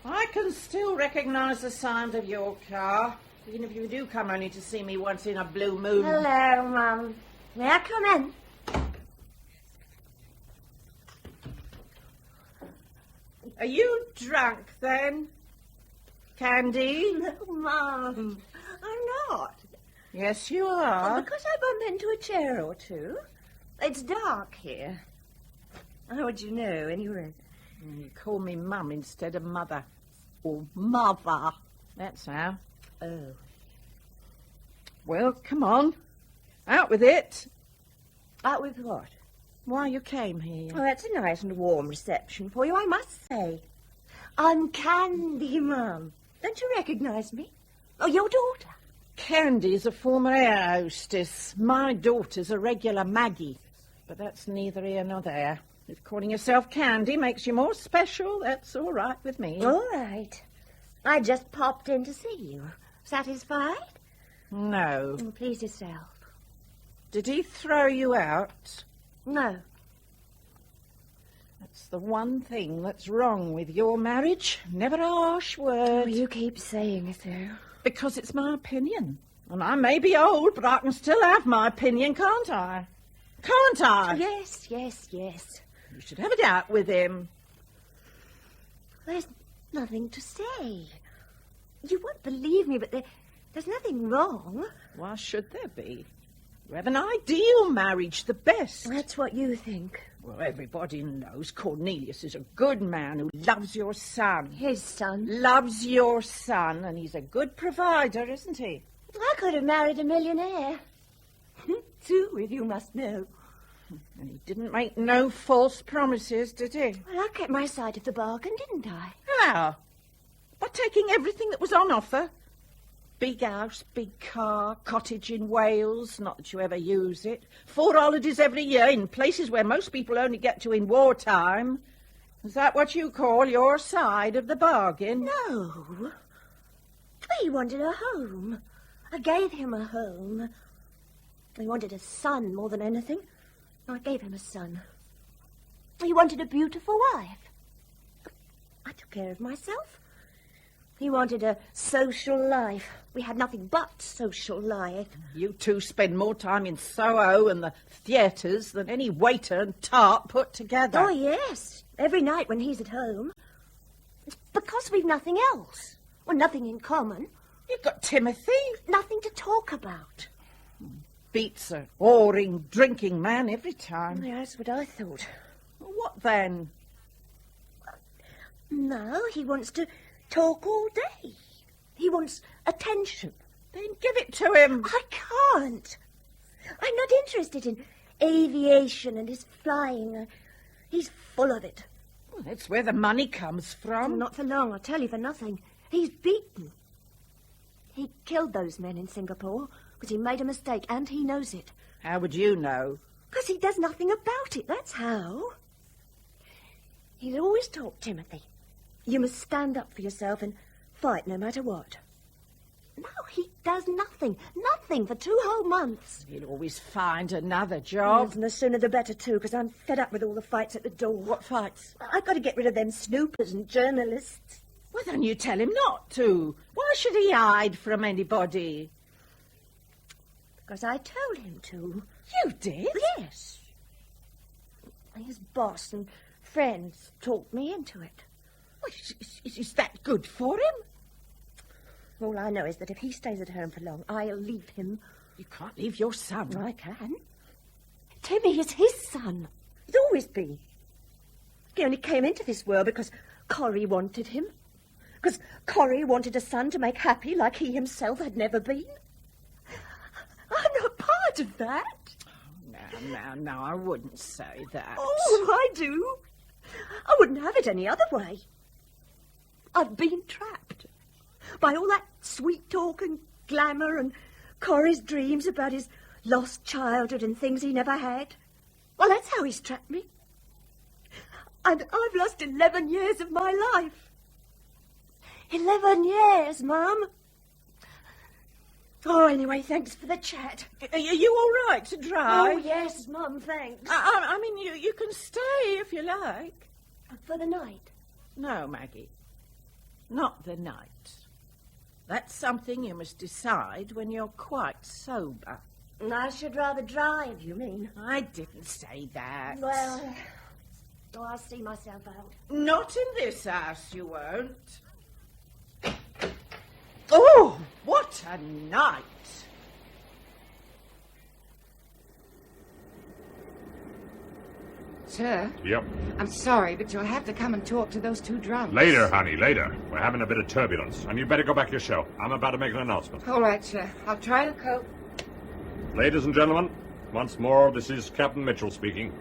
I can still recognise the sound of your car, even if you do come only to see me once in a blue moon. Hello, Mum. May I come in? Are you drunk, then? Candy? No, Mum. I'm not. Yes, you are. Because I bump into a chair or two. It's dark here. How would you know, anyway? You call me Mum instead of Mother. Or Mother. That's how. Oh. Well, come on. Out with it. Out with what? Why you came here. Oh, that's a nice and warm reception for you, I must say. I'm Candy, Mum. Don't you recognise me? Oh, your daughter. Candy's a former air hostess. My daughter's a regular Maggie. But that's neither here nor there. If calling yourself Candy makes you more special, that's all right with me. All right. I just popped in to see you. Satisfied? No. Oh, please yourself. Did he throw you out? No. That's the one thing that's wrong with your marriage. Never a harsh word. Oh, you keep saying so. Because it's my opinion. And I may be old, but I can still have my opinion, can't I? Can't I? Yes, yes, yes. You should have it out with him. There's nothing to say. You won't believe me, but there's nothing wrong. Why should there be? You have an ideal marriage, the best. That's what you think. Well, everybody knows Cornelius is a good man who loves your son. His son? Loves your son, and he's a good provider, isn't he? I could have married a millionaire. Two, if you must know. And he didn't make no false promises, did he? Well, I kept my side of the bargain, didn't I? How? By taking everything that was on offer. Big house, big car, cottage in Wales, not that you ever use it. 4 holidays every year in places where most people only get to in wartime. Is that what you call your side of the bargain? No. He wanted a home. I gave him a home. He wanted a son more than anything. I gave him a son. He wanted a beautiful wife. I took care of myself. He wanted a social life. We had nothing but social life. You two spend more time in Soho and the theatres than any waiter and tart put together. Oh, yes. Every night when he's at home. It's because we've nothing else. Well, nothing in common. You've got Timothy. Nothing to talk about. Beats a whoring, drinking man every time. Yeah, that's what I thought. What then? No, he wants to talk all day. He wants attention. Then give it to him. I can't. I'm not interested in aviation and his flying. He's full of it. Well, that's where the money comes from. Oh, not for long, I'll tell you, for nothing. He's beaten. He killed those men in Singapore because he made a mistake, and he knows it. How would you know? Because he does nothing about it, that's how. He's always taught Timothy, you must stand up for yourself and fight no matter what. No, he does nothing. Nothing for 2 whole months. He'll always find another job. Yes, and the sooner the better, too, because I'm fed up with all the fights at the door. What fights? I've got to get rid of them snoopers and journalists. Well, then you tell him not to. Why should he hide from anybody? Because I told him to. You did? Yes. His boss and friends talked me into it. Well, is that good for him? All I know is that if he stays at home for long, I'll leave him. You can't leave your son. I can. Timmy is his son. He's always been. He only came into this world because Corrie wanted him. Because Corrie wanted a son to make happy like he himself had never been. I'm not part of that. No, I wouldn't say that. Oh, I do. I wouldn't have it any other way. I've been trapped by all that sweet talk and glamour and Corrie's dreams about his lost childhood and things he never had. Well, that's how he's trapped me. And I've lost 11 years of my life. 11 years, Mum. Oh, anyway, thanks for the chat. Are you all right to drive? Oh, yes, Mum, thanks. I mean, you can stay if you like. For the night? No, Maggie. Not the night. That's something you must decide when you're quite sober. I should rather drive, you mean? I didn't say that. Well, I'll see myself out. Not in this house, you won't. Oh, what a night! Sir? Yep. I'm sorry, but you'll have to come and talk to those two drunks. Later, honey, later. We're having a bit of turbulence, and you better go back to your show. I'm about to make an announcement. All right, sir. I'll try to cope. Ladies and gentlemen, once more, this is Captain Mitchell speaking.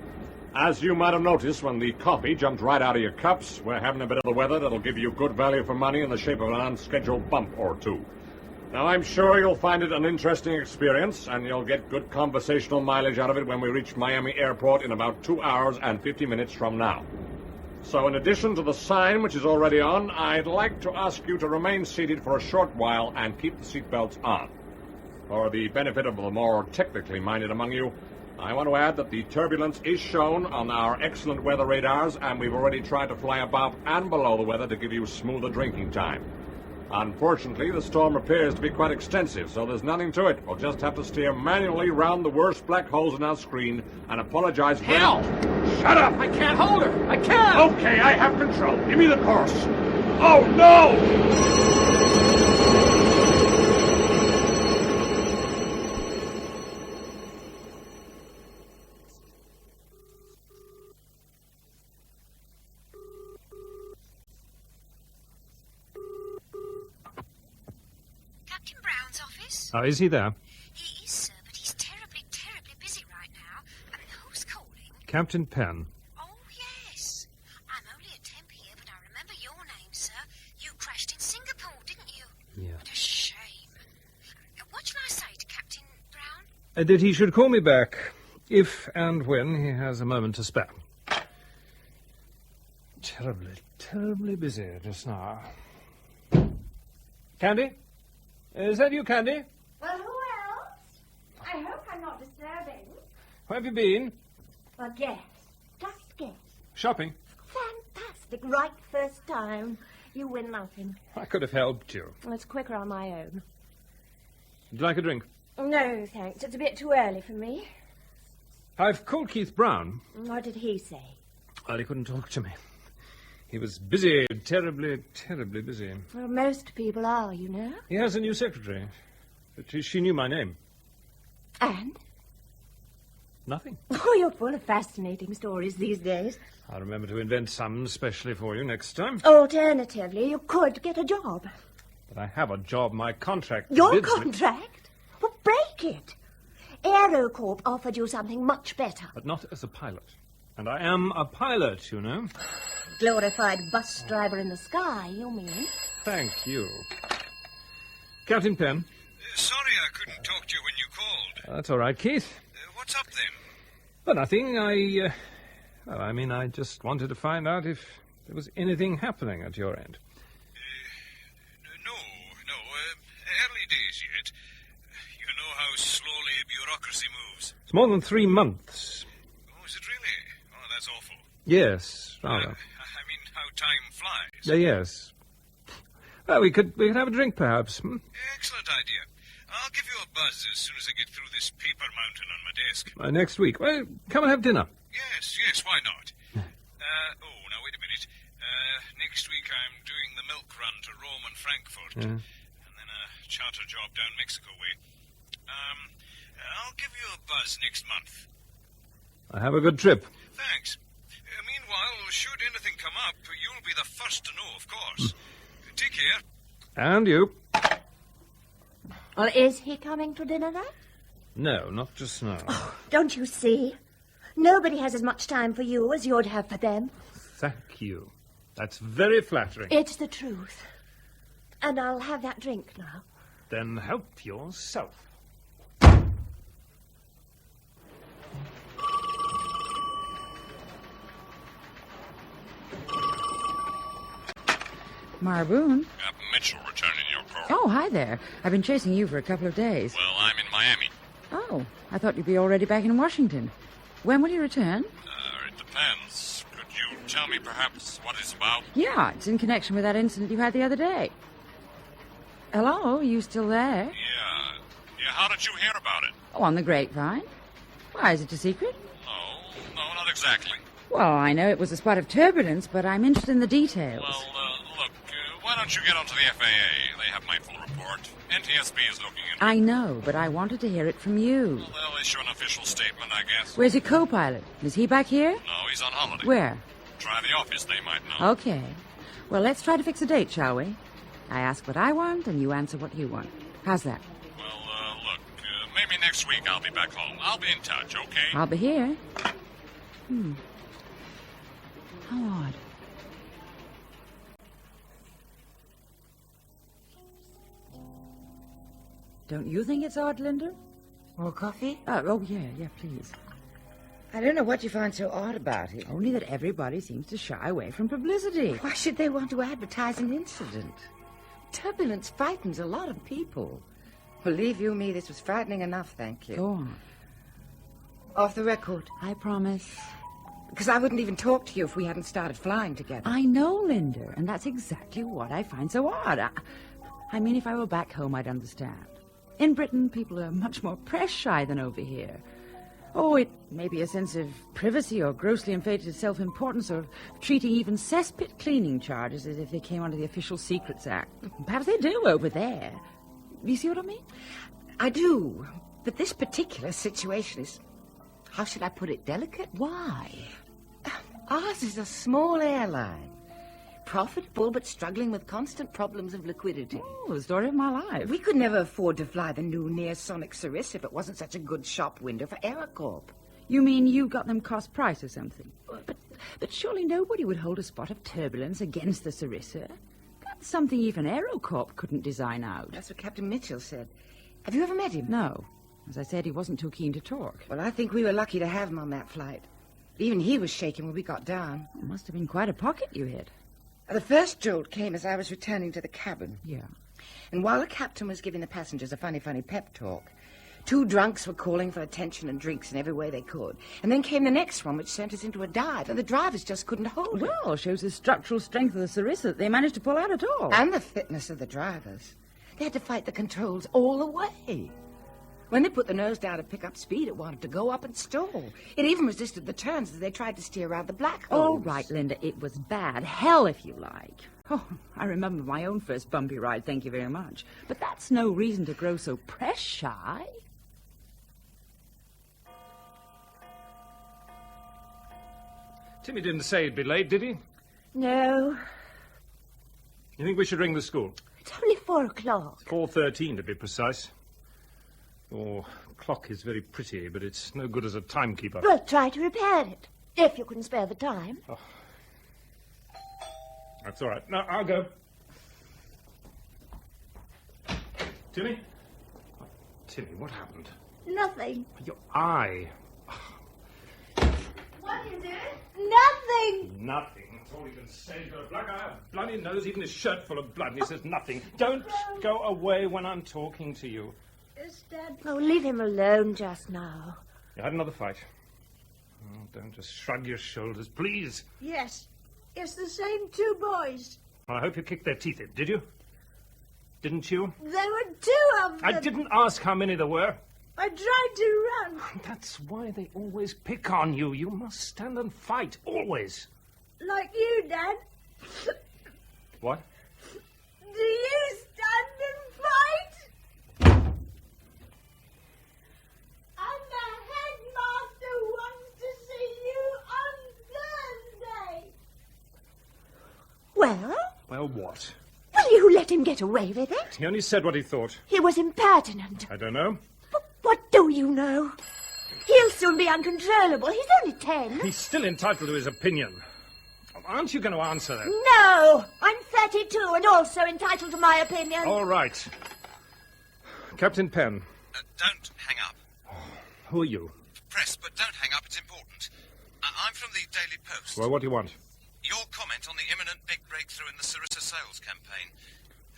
As you might have noticed when the coffee jumped right out of your cups, we're having a bit of the weather that'll give you good value for money in the shape of an unscheduled bump or two. Now, I'm sure you'll find it an interesting experience, and you'll get good conversational mileage out of it when we reach Miami Airport in about 2 hours and 50 minutes from now. So in addition to the sign, which is already on, I'd like to ask you to remain seated for a short while and keep the seatbelts on. For the benefit of the more technically minded among you, I want to add that the turbulence is shown on our excellent weather radars, and we've already tried to fly above and below the weather to give you smoother drinking time. Unfortunately, the storm appears to be quite extensive, so there's nothing to it. We'll just have to steer manually round the worst black holes in our screen and apologize. Hell! Shut up! I can't hold her! I can't! Okay, I have control. Give me the course. Oh, no! Oh, is he there? He is, sir, but he's terribly, terribly busy right now. I mean, who's calling? Captain Penn. Oh, yes. I'm only a temp here, but I remember your name, sir. You crashed in Singapore, didn't you? Yeah. What a shame. What shall I say to Captain Brown? That he should call me back, if and when he has a moment to spare. Terribly, terribly busy just now. Candy? Is that you, Candy? Well, who else? I hope I'm not disturbing. Where have you been? Well, guess. Just guess. Shopping. Fantastic. Right first time. You win nothing. I could have helped you. Well, it's quicker on my own. Would you like a drink? No, thanks. It's a bit too early for me. I've called Keith Brown. What did he say? Well, he couldn't talk to me. He was busy, terribly, terribly busy. Well, most people are, you know. He has a new secretary. But she knew my name. And? Nothing. Oh, you're full of fascinating stories these days. I'll remember to invent some specially for you next time. Alternatively, you could get a job. But I have a job. My contract Your bids me- contract? Well, break it. AeroCorp offered you something much better. But not as a pilot. And I am a pilot, you know. Glorified bus driver in the sky, you mean? Thank you. Captain Penn. Sorry I couldn't talk to you when you called. That's all right, Keith. What's up then? Well, nothing. I just wanted to find out if there was anything happening at your end. No. Early days yet. You know how slowly bureaucracy moves. It's more than 3 months. Oh, is it really? Oh, that's awful. Yes, rather. I mean, how time flies. Yes. Well, we could have a drink, perhaps. Excellent idea. I'll give you a buzz as soon as I get through this paper mountain on my desk. Next week. Well, come and have dinner. Yes, why not? Now wait a minute. Next week I'm doing the milk run to Rome and Frankfurt. Yeah. And then a charter job down Mexico way. I'll give you a buzz next month. Have a good trip. Thanks. Meanwhile, should anything come up, you'll be the first to know, of course. Take care. And you. Well, is he coming to dinner then? No, not just now. Oh, don't you see? Nobody has as much time for you as you'd have for them. Thank you. That's very flattering. It's the truth. And I'll have that drink now. Then help yourself. Marboon? Captain Mitchell returning your call. Oh, hi there. I've been chasing you for a couple of days. Well, I'm in Miami. Oh, I thought you'd be already back in Washington. When will you return? It depends. Could you tell me perhaps what it's about? Yeah, it's in connection with that incident you had the other day. Hello, you still there? Yeah, how did you hear about it? Oh, on the grapevine. Why, is it a secret? No, not exactly. Well, I know it was a spot of turbulence, but I'm interested in the details. Well, look, why don't you get onto the FAA? They have my full report. NTSB is looking into it. I know, but I wanted to hear it from you. Well, they'll issue an official statement, I guess. Where's your co-pilot? Is he back here? No, he's on holiday. Where? Try the office, they might know. Okay. Well, let's try to fix a date, shall we? I ask what I want, and you answer what you want. How's that? Well, look, maybe next week I'll be back home. I'll be in touch, okay? I'll be here. How odd. Don't you think it's odd, Linda? More coffee? Oh, yeah, please. I don't know what you find so odd about it. Only that everybody seems to shy away from publicity. Why should they want to advertise an incident? Turbulence frightens a lot of people. Believe you me, this was frightening enough, thank you. Go on. Off the record. I promise. Because I wouldn't even talk to you if we hadn't started flying together. I know, Linda, and that's exactly what I find so odd. I mean, if I were back home, I'd understand. In Britain, people are much more press-shy than over here. Oh, it may be a sense of privacy or grossly inflated self-importance or treating even cesspit cleaning charges as if they came under the Official Secrets Act. Perhaps they do over there. You see what I mean? I do. But this particular situation is, how should I put it, delicate? Why? Ours is a small airline. Profitable, but struggling with constant problems of liquidity. Oh, the story of my life. We could never afford to fly the new near-sonic Sarissa if it wasn't such a good shop window for AeroCorp. You mean you got them cost price or something? But surely nobody would hold a spot of turbulence against the Sarissa. That's something even AeroCorp couldn't design out. That's what Captain Mitchell said. Have you ever met him? No. As I said, he wasn't too keen to talk. Well, I think we were lucky to have him on that flight. Even he was shaking when we got down. It must have been quite a pocket you hit. The first jolt came as I was returning to the cabin. Yeah. And while the captain was giving the passengers a funny pep talk, two drunks were calling for attention and drinks in every way they could. And then came the next one, which sent us into a dive, and the drivers just couldn't hold it. Well, shows the structural strength of the Sarissa that they managed to pull out at all. And the fitness of the drivers. They had to fight the controls all the way. When they put the nose down to pick up speed, it wanted to go up and stall. It even resisted the turns as they tried to steer around the black holes. All right, Linda, it was bad. Hell, if you like. Oh, I remember my own first bumpy ride, thank you very much. But that's no reason to grow so press-shy. Timmy didn't say he'd be late, did he? No. You think we should ring the school? It's only 4 o'clock. 4:13 to be precise. Your clock is very pretty, but it's no good as a timekeeper. Well, try to repair it, if you can spare the time. Oh. That's all right. No, I'll go. Timmy? Timmy, what happened? Nothing. Your eye. What is it? Nothing. Nothing. That's all he can say. He's got a black eye, a bloody nose, even his shirt full of blood, and he says nothing. Don't go away when I'm talking to you. Yes, Dad. Oh, leave him alone just now. You had another fight. Oh, don't just shrug your shoulders, please. Yes. It's the same two boys. Well, I hope you kicked their teeth in, did you? Didn't you? There were 2 of them. I didn't ask how many there were. I tried to run. That's why they always pick on you. You must stand and fight, always. Like you, Dad. What? Do you stand and fight? And the headmaster wants to see you on Thursday. Well? Well, what? Will you let him get away with it? He only said what he thought. He was impertinent. I don't know. But what do you know? He'll soon be uncontrollable. He's only 10. He's still entitled to his opinion. Aren't you going to answer that? No! I'm 32 and also entitled to my opinion. All right. Captain Penn. Don't hang up. Who are you? Press, but don't hang up. It's important. I'm from the Daily Post. Well, what do you want? Your comment on the imminent big breakthrough in the Sarissa sales campaign.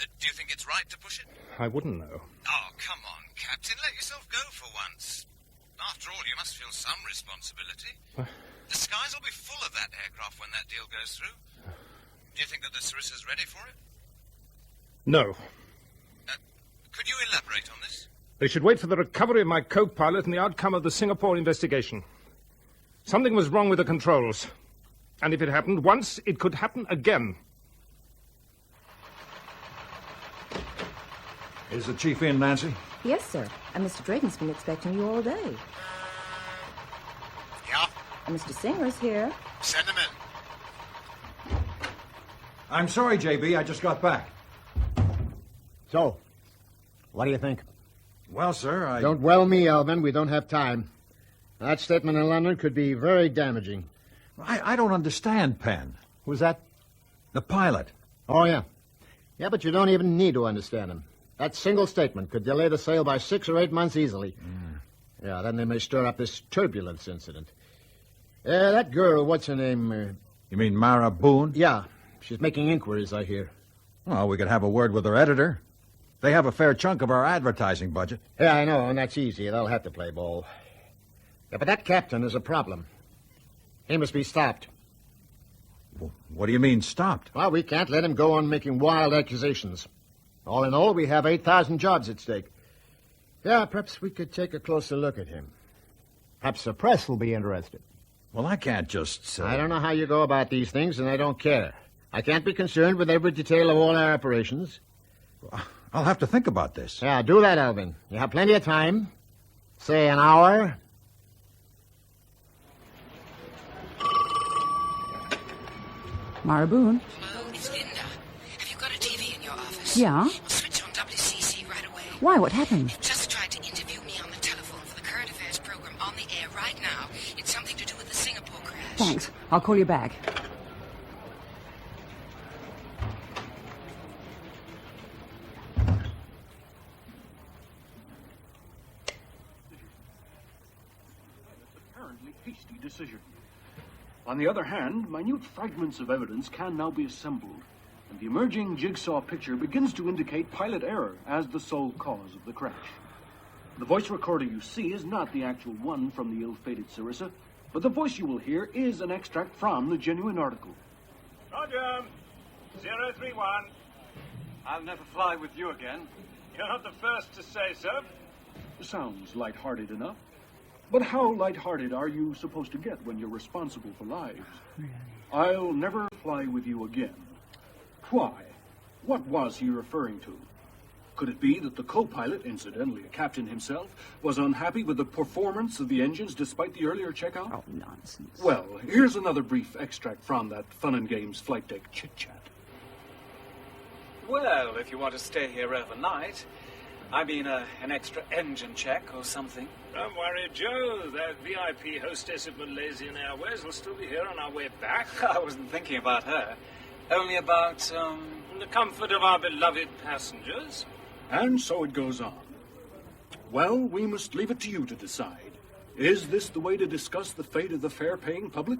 Do you think it's right to push it? I wouldn't know. Oh, come on, Captain. Let yourself go for once. After all, you must feel some responsibility. The skies will be full of that aircraft when that deal goes through. Do you think that the Sarissa's ready for it? No. Could you elaborate on this? They should wait for the recovery of my co-pilot and the outcome of the Singapore investigation. Something was wrong with the controls. And if it happened once, it could happen again. Is the chief in, Nancy? Yes, sir. And Mr. Drayton's been expecting you all day. Yeah? And Mr. Singer's here. Send him in. I'm sorry, JB. I just got back. So, what do you think? Well, sir, Don't well me, Alvin. We don't have time. That statement in London could be very damaging. I don't understand, Penn. Who's that? The pilot. Oh, yeah. Yeah, but you don't even need to understand him. That single statement could delay the sale by 6 or 8 months easily. Yeah, then they may stir up this turbulence incident. That girl, what's her name? You mean Mara Boone? Yeah. She's making inquiries, I hear. Well, we could have a word with her editor. They have a fair chunk of our advertising budget. Yeah, I know, and that's easy. They'll have to play ball. Yeah, but that captain is a problem. He must be stopped. What do you mean, stopped? Well, we can't let him go on making wild accusations. All in all, we have 8,000 jobs at stake. Yeah, perhaps we could take a closer look at him. Perhaps the press will be interested. Well, I can't just... I don't know how you go about these things, and I don't care. I can't be concerned with every detail of all our operations. I'll have to think about this. Yeah, do that, Alvin. You have plenty of time. Say an hour. Mara Boone. Hello, it's Linda. Have you got a TV in your office? Yeah? Well, switch on WCC right away. Why? What happened? Just tried to interview me on the telephone for the current affairs program on the air right now. It's something to do with the Singapore crash. Thanks. I'll call you back. Apparently hasty decision. On the other hand, minute fragments of evidence can now be assembled, and the emerging jigsaw picture begins to indicate pilot error as the sole cause of the crash. The voice recorder you see is not the actual one from the ill-fated Sarissa, but the voice you will hear is an extract from the genuine article. Roger. 031. I'll never fly with you again. You're not the first to say so. Sounds light-hearted enough. But how light-hearted are you supposed to get when you're responsible for lives? I'll never fly with you again. Why? What was he referring to? Could it be that the co-pilot, incidentally a captain himself, was unhappy with the performance of the engines despite the earlier checkout? Oh, nonsense. Well, here's another brief extract from that fun and games flight deck chit-chat. Well, if you want to stay here overnight, I mean an extra engine check or something. Don't worry, Joe. That VIP hostess of Malaysian Airways will still be here on our way back. I wasn't thinking about her. Only about, the comfort of our beloved passengers. And so it goes on. Well, we must leave it to you to decide. Is this the way to discuss the fate of the fare-paying public?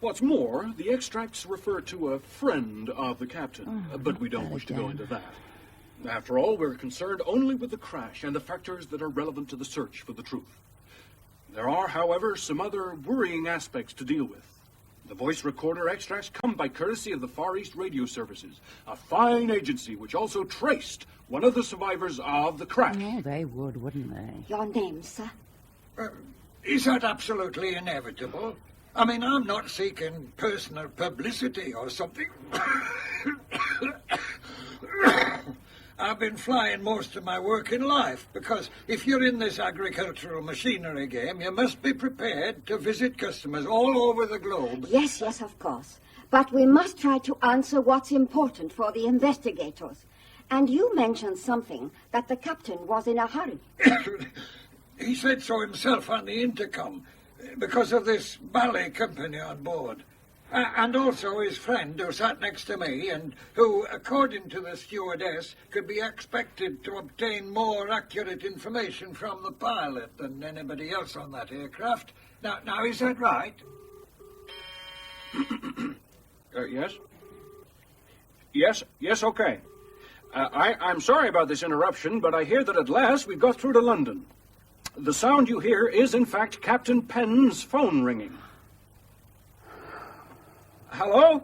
What's more, the extracts refer to a friend of the captain, but we don't wish to go into that. After all, we're concerned only with the crash and the factors that are relevant to the search for the truth. There are, however, some other worrying aspects to deal with. The voice recorder extracts come by courtesy of the Far East Radio Services, a fine agency which also traced one of the survivors of the crash. Oh, they would, wouldn't they? Your name, sir? Is that absolutely inevitable? I mean, I'm not seeking personal publicity or something. I've been flying most of my working life, because if you're in this agricultural machinery game, you must be prepared to visit customers all over the globe. Yes, of course. But we must try to answer what's important for the investigators. And you mentioned something that the captain was in a hurry. He said so himself on the intercom, because of this Barlay company on board. And also his friend who sat next to me and who, according to the stewardess, could be expected to obtain more accurate information from the pilot than anybody else on that aircraft. Now is that right? Yes? Yes, okay. I'm sorry about this interruption, but I hear that at last we've got through to London. The sound you hear is, in fact, Captain Penn's phone ringing. Hello?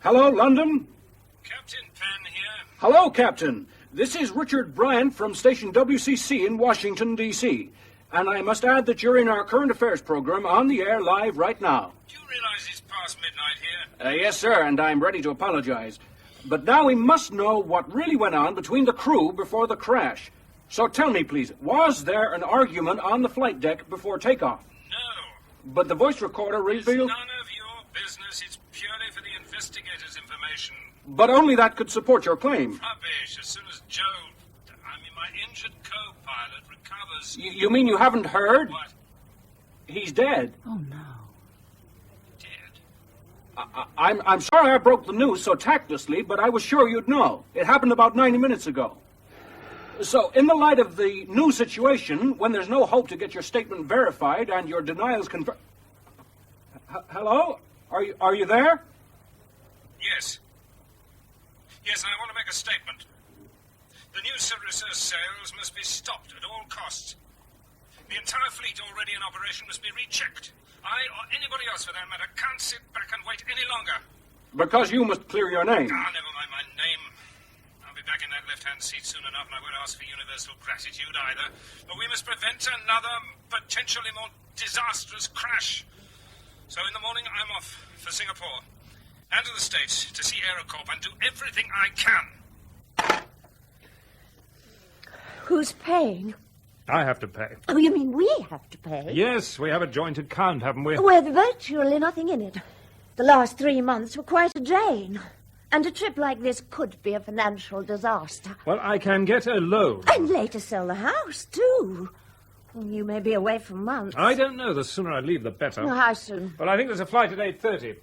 Hello, London? Captain Penn here. Hello, Captain. This is Richard Bryant from station WCC in Washington, D.C. And I must add that you're in our current affairs program on the air live right now. Do you realize it's past midnight here? Yes, sir, and I'm ready to apologize. But now we must know what really went on between the crew before the crash. So tell me, please, was there an argument on the flight deck before takeoff? No. But the voice recorder It's revealed... none of your business. It's purely for the investigators' information. But only that could support your claim. Rubbish. As soon as my injured co-pilot recovers... You mean you haven't heard? What? He's dead. Oh, no. I'm sorry I broke the news so tactlessly, but I was sure you'd know. It happened about 90 minutes ago. So, in the light of the new situation, when there's no hope to get your statement verified and your denials confirmed... Hello? Are you there? Yes. Yes, I want to make a statement. The new Sarissa sales must be stopped at all costs. The entire fleet already in operation must be rechecked. I, or anybody else for that matter, can't sit back and wait any longer. Because you must clear your name. Never mind my name. I'll be back in that left-hand seat soon enough, and I won't ask for universal gratitude either. But we must prevent another, potentially more disastrous crash. So in the morning, I'm off for Singapore and to the States to see AeroCorp and do everything I can. Who's paying? I have to pay. Oh, you mean we have to pay? Yes, we have a joint account, haven't we? With virtually nothing in it. The last 3 months were quite a drain. And a trip like this could be a financial disaster. Well, I can get a loan. And later sell the house, too. You may be away for months. I don't know. The sooner I leave, the better. How soon? Well, I think there's a flight at 8:30.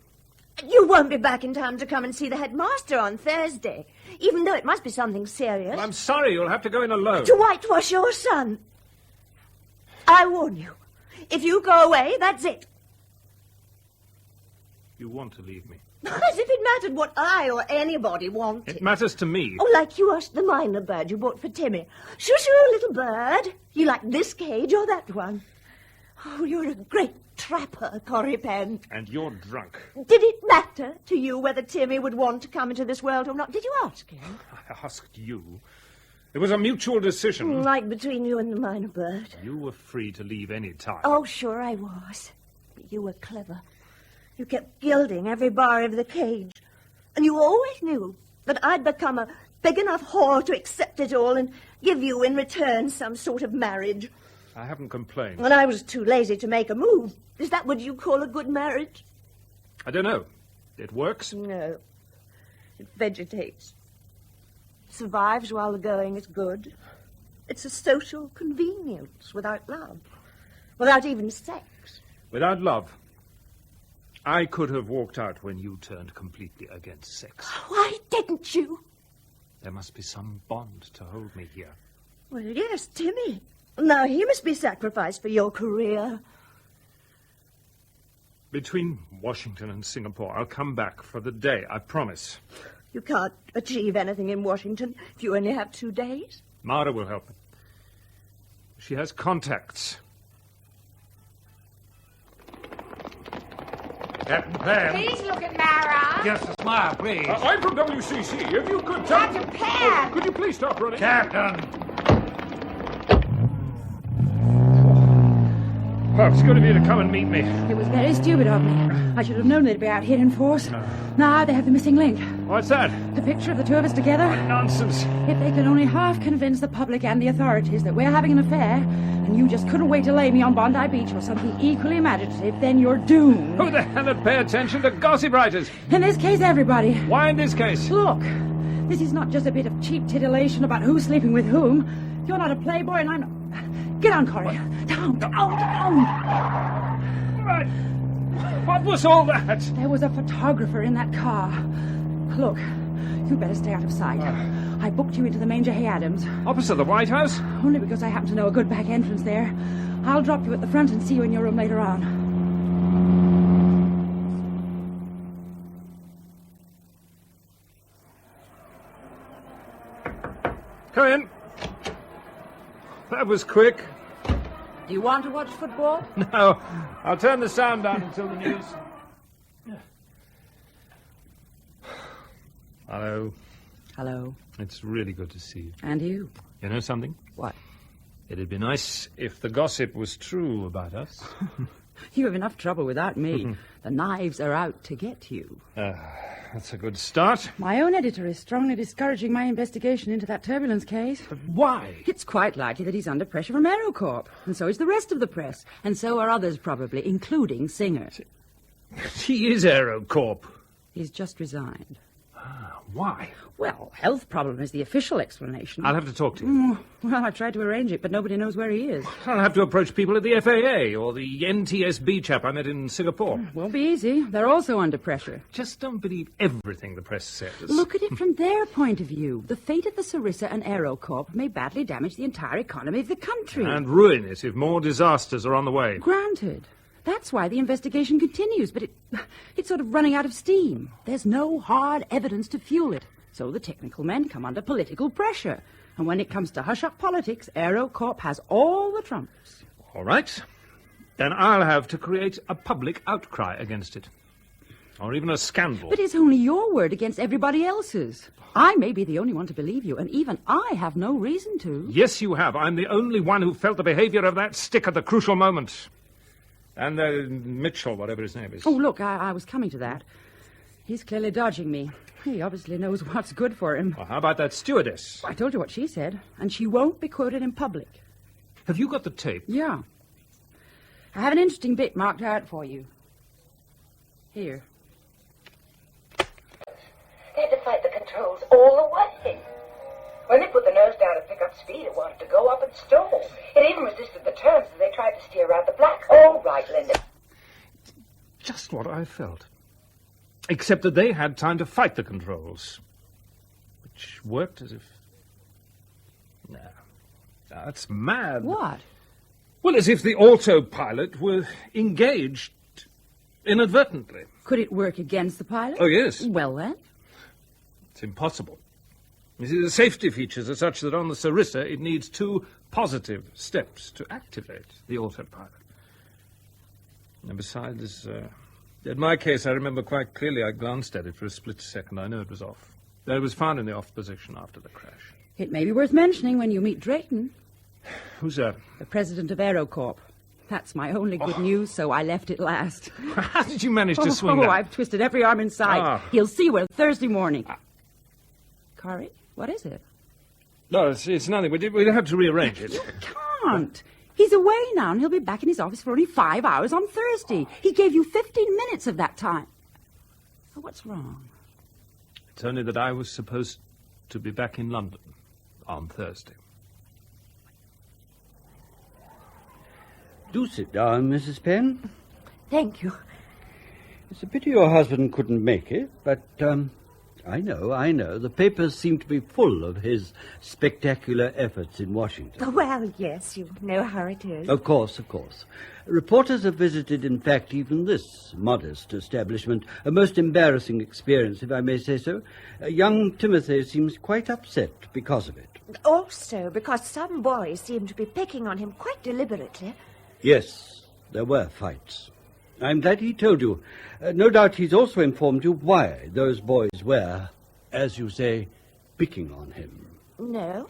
You won't be back in time to come and see the headmaster on Thursday, even though it must be something serious. Well, I'm sorry. You'll have to go in alone. To whitewash your son. I warn you. If you go away, that's it. You want to leave me? As if it mattered what I or anybody wanted. It matters to me. Oh, like you asked the minor bird you bought for Timmy. Shoo-shoo, little bird. You like this cage or that one? Oh, you're a great trapper, Corrie Penn. And you're drunk. Did it matter to you whether Timmy would want to come into this world or not? Did you ask him? I asked you. It was a mutual decision. Like between you and the minor bird. You were free to leave any time. Oh, sure I was. But you were clever. You kept gilding every bar of the cage. And you always knew that I'd become a big enough whore to accept it all and give you in return some sort of marriage. I haven't complained. And I was too lazy to make a move. Is that what you call a good marriage? I don't know. It works? No. It vegetates. Survives while the going is good. It's a social convenience without love. Without even sex. Without love. I could have walked out when you turned completely against sex. Why didn't you? There must be some bond to hold me here. Well, yes, Timmy. Now he must be sacrificed for your career. Between Washington and Singapore, I'll come back for the day, I promise. You can't achieve anything in Washington if you only have 2 days. Mara will help. She has contacts. Captain Penn. Please look at Mara. Just a smile, please. I'm from WCC. If you could tell... Captain Penn. Could you please stop running? Captain. Oh, it's good of you to come and meet me. It was very stupid of me. I should have known they'd be out here in force. Now they have the missing link. What's that? The picture of the two of us together. What nonsense. If they could only half convince the public and the authorities that we're having an affair, and you just couldn't wait to lay me on Bondi Beach or something equally imaginative, then you're doomed. Who the hell would pay attention to gossip writers? In this case, everybody. Why in this case? Look, this is not just a bit of cheap titillation about who's sleeping with whom. You're not a playboy and I'm not... Get on, Corrie. Down. What was all that? There was a photographer in that car. Look, you'd better stay out of sight. I booked you into the Manger Hay Adams. Opposite the White House? Only because I happen to know a good back entrance there. I'll drop you at the front and see you in your room later on. Come in. That was quick. Do you want to watch football? No, I'll turn the sound down until the news. Hello. Hello. It's really good to see you. And you. You know something? What? It'd be nice if the gossip was true about us. You have enough trouble without me. The knives are out to get you. That's a good start. My own editor is strongly discouraging my investigation into that turbulence case. But why? It's quite likely that he's under pressure from AeroCorp, and so is the rest of the press, and so are others probably, including Singer. He is AeroCorp. He's just resigned. Why? Well, health problem is the official explanation. I'll have to talk to you. Well, I've tried to arrange it, but nobody knows where he is. I'll have to approach people at the FAA or the NTSB chap I met in Singapore. Won't be easy. They're also under pressure. Just don't believe everything the press says. Look at it from their point of view. The fate of the Sarissa and AeroCorp may badly damage the entire economy of the country. And ruin it if more disasters are on the way. Granted. That's why the investigation continues, but it's sort of running out of steam. There's no hard evidence to fuel it. So the technical men come under political pressure. And when it comes to hush-up politics, AeroCorp has all the trumps. All right. Then I'll have to create a public outcry against it. Or even a scandal. But it's only your word against everybody else's. I may be the only one to believe you, and even I have no reason to. Yes, you have. I'm the only one who felt the behavior of that stick at the crucial moment. And Mitchell, whatever his name is. Oh, look, I was coming to that. He's clearly dodging me. He obviously knows what's good for him. Well, how about that stewardess? I told you what she said, and she won't be quoted in public. Have you got the tape? Yeah. I have an interesting bit marked out for you. Here. They had to fight the controls all the way. When they put the nose down to pick up speed, it wanted to go up and stall. It even resisted the turns as they tried to steer around the black. All right, Linda. Just what I felt. Except that they had time to fight the controls. Which worked as if... No. That's mad. What? Well, as if the autopilot were engaged inadvertently. Could it work against the pilot? Oh, yes. Well, then? It's impossible. You see, the safety features are such that on the Sarissa it needs 2 positive steps to activate the autopilot. And besides, in my case, I remember quite clearly I glanced at it for a split second. I know it was off. It was found in the off position after the crash. It may be worth mentioning when you meet Drayton. Who's that? The president of AeroCorp. That's my only good news, so I left it last. How did you manage to swing that? I've twisted every arm in sight. He'll see we're Thursday morning. Corey? What is it? No, it's nothing. We'll have to rearrange it. You can't. He's away now, and he'll be back in his office for only 5 hours on Thursday. He gave you 15 minutes of that time. Oh, what's wrong? It's only that I was supposed to be back in London on Thursday. Do sit down, Mrs. Penn. Thank you. It's a pity your husband couldn't make it, but, I know. The papers seem to be full of his spectacular efforts in Washington. Well, yes, you know how it is. Of course. Reporters have visited, in fact, even this modest establishment. A most embarrassing experience, if I may say so. Young Timothy seems quite upset because of it. Also, because some boys seem to be picking on him quite deliberately. Yes, there were fights. I'm glad he told you. No doubt he's also informed you why those boys were, as you say, picking on him. No.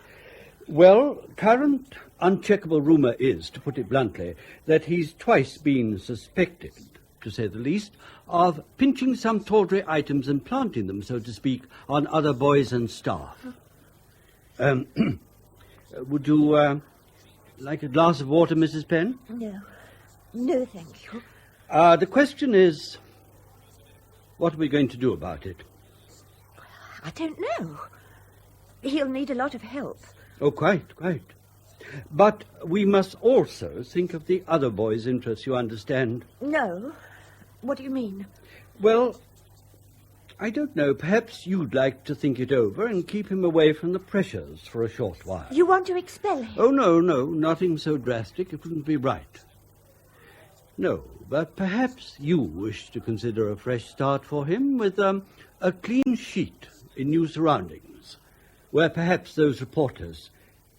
Well, current uncheckable rumor is, to put it bluntly, that he's twice been suspected, to say the least, of pinching some tawdry items and planting them, so to speak, on other boys and staff. Would you like a glass of water, Mrs. Penn? No, thank you. The question is, what are we going to do about it? I don't know. He'll need a lot of help. Oh, quite. But we must also think of the other boys' interests, you understand. No. What do you mean? Well, I don't know. Perhaps you'd like to think it over and keep him away from the pressures for a short while. You want to expel him? Oh, no, nothing so drastic. It wouldn't be right. No, but perhaps you wish to consider a fresh start for him with a clean sheet in new surroundings. where perhaps those reporters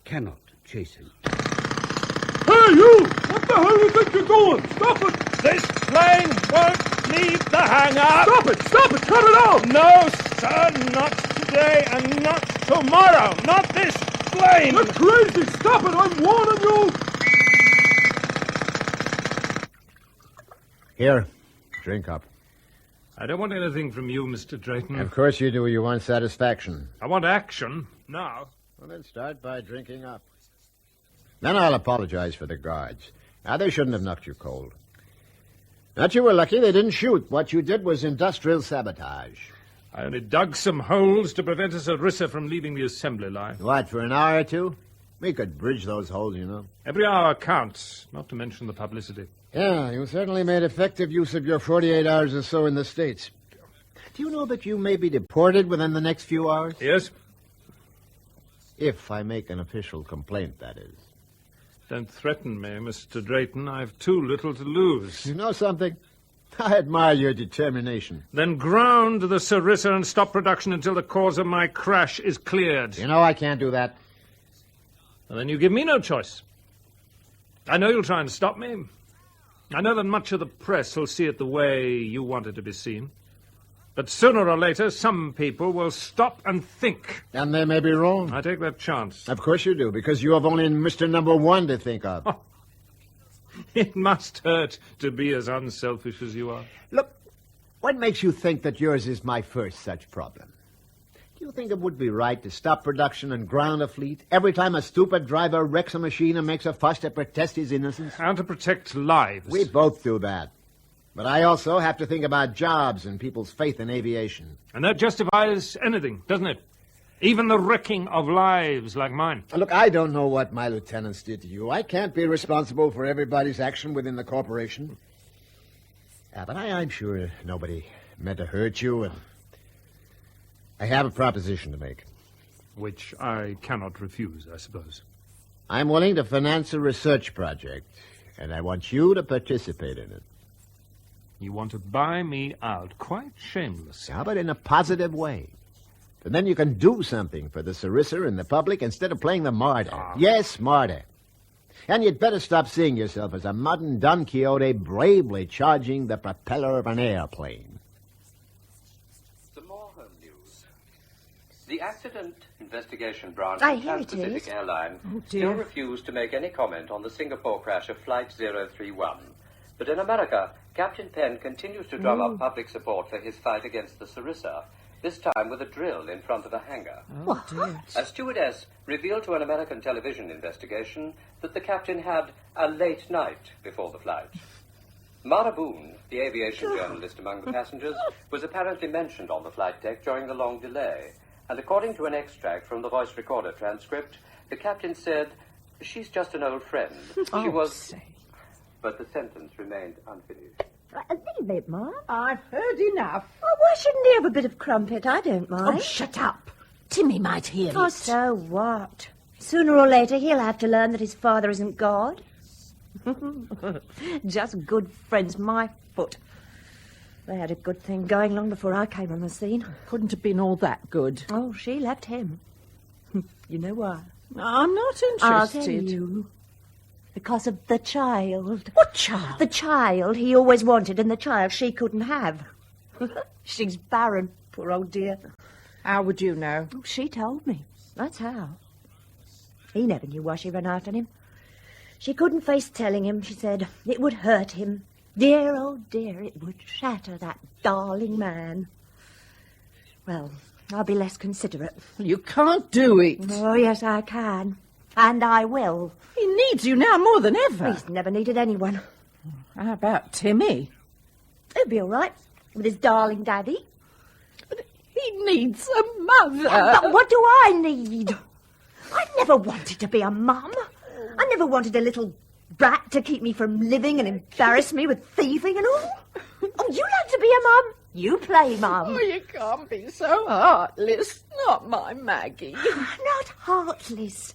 cannot chase him. Hey, you! What the hell do you think you're doing? Stop it! This plane won't leave the hangar! Stop it! Stop it! Cut it out! No, sir, not today and not tomorrow! Not this plane! You're crazy! Stop it! I'm warning you! Here, drink up. I don't want anything from you, Mr. Drayton. Of course you do. You want satisfaction. I want action, now. Well, then start by drinking up. Then I'll apologize for the guards. Now, they shouldn't have knocked you cold. But you were lucky they didn't shoot. What you did was industrial sabotage. I only dug some holes to prevent a Sarissa from leaving the assembly line. What, for an hour or two? We could bridge those holes, you know. Every hour counts, not to mention the publicity. Yeah, you certainly made effective use of your 48 hours or so in the States. Do you know that you may be deported within the next few hours? Yes. If I make an official complaint, that is. Don't threaten me, Mr. Drayton. I've too little to lose. You know something? I admire your determination. Then ground the Sarissa and stop production until the cause of my crash is cleared. You know I can't do that. Well, then you give me no choice. I know you'll try and stop me. I know that much of the press will see it the way you want it to be seen. But sooner or later, some people will stop and think. And they may be wrong. I take that chance. Of course you do, because you have only Mr. Number One to think of. Oh. It must hurt to be as unselfish as you are. Look, what makes you think that yours is my first such problem? Do you think it would be right to stop production and ground a fleet every time a stupid driver wrecks a machine and makes a fuss to protest his innocence? How to protect lives. We both do that. But I also have to think about jobs and people's faith in aviation. And that justifies anything, doesn't it? Even the wrecking of lives like mine. Look, I don't know what my lieutenants did to you. I can't be responsible for everybody's action within the corporation. But I'm sure nobody meant to hurt you, and I have a proposition to make. Which I cannot refuse, I suppose. I'm willing to finance a research project, and I want you to participate in it. You want to buy me out, quite shameless. Yeah, but in a positive way. And then you can do something for the Sarissa and the public instead of playing the martyr. Yes, martyr. And you'd better stop seeing yourself as a modern Don Quixote bravely charging the propeller of an airplane. Some more home news. The Accident Investigation Branch I of hear it Trans-Pacific is. Airline Oh, still dear. refused to make any comment on the Singapore crash of Flight 031. But in America, Captain Penn continues to drum up public support for his fight against the Sarissa, this time with a drill in front of a hangar. Oh, dear. A stewardess revealed to an American television investigation that the captain had a late night before the flight. Mara Boone, the aviation journalist among the passengers, was apparently mentioned on the flight deck during the long delay, and according to an extract from the voice recorder transcript, the captain said, "She's just an old friend." She was... But the sentence remained unfinished. Leave it, Ma. I've heard enough. Oh, why shouldn't he have a bit of crumpet? I don't mind. Oh, shut up. Timmy might hear Oh, it. so what? Sooner or later, he'll have to learn that his father isn't God. Just good friends, my foot. They had a good thing going long before I came on the scene. Couldn't have been all that good. Oh, she left him. You know why? I'm not I'll tell interested. you. Because of the child. What child? The child he always wanted and the child she couldn't have. She's barren, poor old dear. How would you know? Oh, she told me. That's how. He never knew why she ran after him. She couldn't face telling him, she said. It would hurt him. Dear, oh dear, it would shatter that darling man. Well, I'll be less considerate. You can't do it. Oh, yes, I can. And I will. He needs you now more than ever. He's never needed anyone. How about Timmy? He'll be all right with his darling daddy. He needs a mother. But what do I need? I never wanted to be a mum. I never wanted a little brat to keep me from living and embarrass me with thieving and all. Oh, you like to be a mum? You play mum. Oh, you can't be so heartless. Not my Maggie. Not heartless.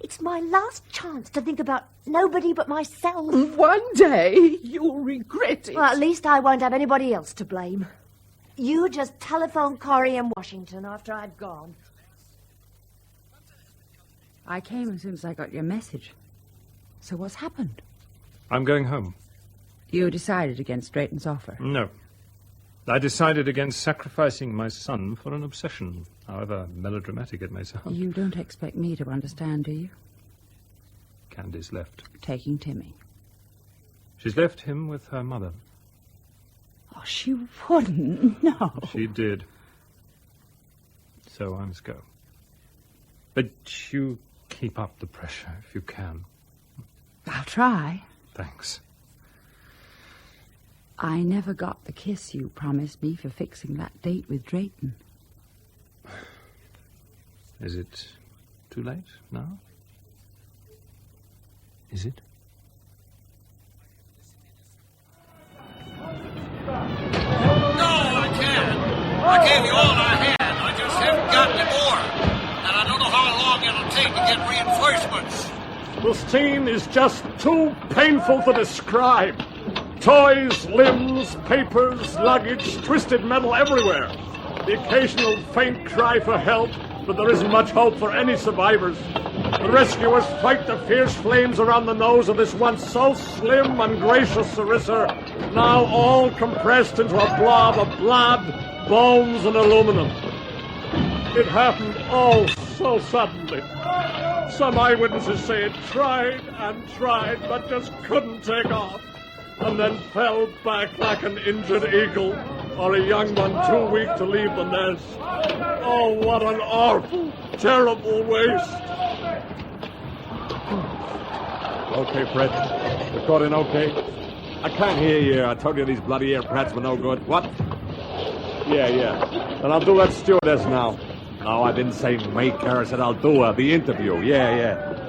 It's my last chance to think about nobody but myself. One day you'll regret it. Well, at least I won't have anybody else to blame. You just telephone Corrie in Washington after I've gone. I came as soon as I got your message. So what's happened? I'm going home. You decided against Drayton's offer? No. I decided against sacrificing my son for an obsession, however melodramatic it may sound. You don't expect me to understand, do you? Candy's left. Taking Timmy. She's left him with her mother. Oh, she wouldn't. No. She did. So I must go. But you keep up the pressure if you can. I'll try. Thanks. I never got the kiss you promised me for fixing that date with Drayton. Is it too late now? Is it? No, I can't. I gave you all I had. I just haven't got any more. And I don't know how long it'll take to get reinforcements. The scene is just too painful to describe. Toys, limbs, papers, luggage, twisted metal everywhere. The occasional faint cry for help, but there isn't much hope for any survivors. The rescuers fight the fierce flames around the nose of this once so slim and gracious Sarissa, now all compressed into a blob of blood, bones, and aluminum. It happened all so suddenly. Some eyewitnesses say it tried and tried, but just couldn't take off, and then fell back like an injured eagle, or a young one too weak to leave the nest. Oh, what an awful, terrible waste. Okay, Fred. We're caught in okay? I can't hear you. I told you these bloody air prats were no good. What? Yeah. Then I'll do that stewardess now. No, I didn't say make her. I said I'll do her. The interview. Yeah.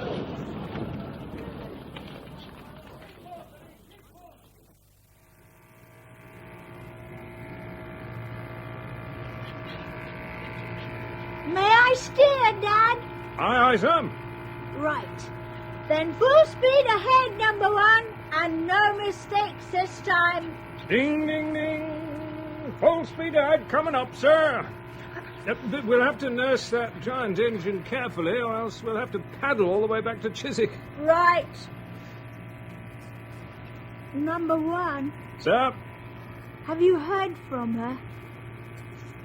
May I steer, Dad? Aye, Sam. Right. Then full speed ahead, number one, and no mistakes this time. Ding, ding, ding. Full speed ahead coming up, sir. We'll have to nurse that giant engine carefully, or else we'll have to paddle all the way back to Chiswick. Right. Number one, Sir? have you heard from her?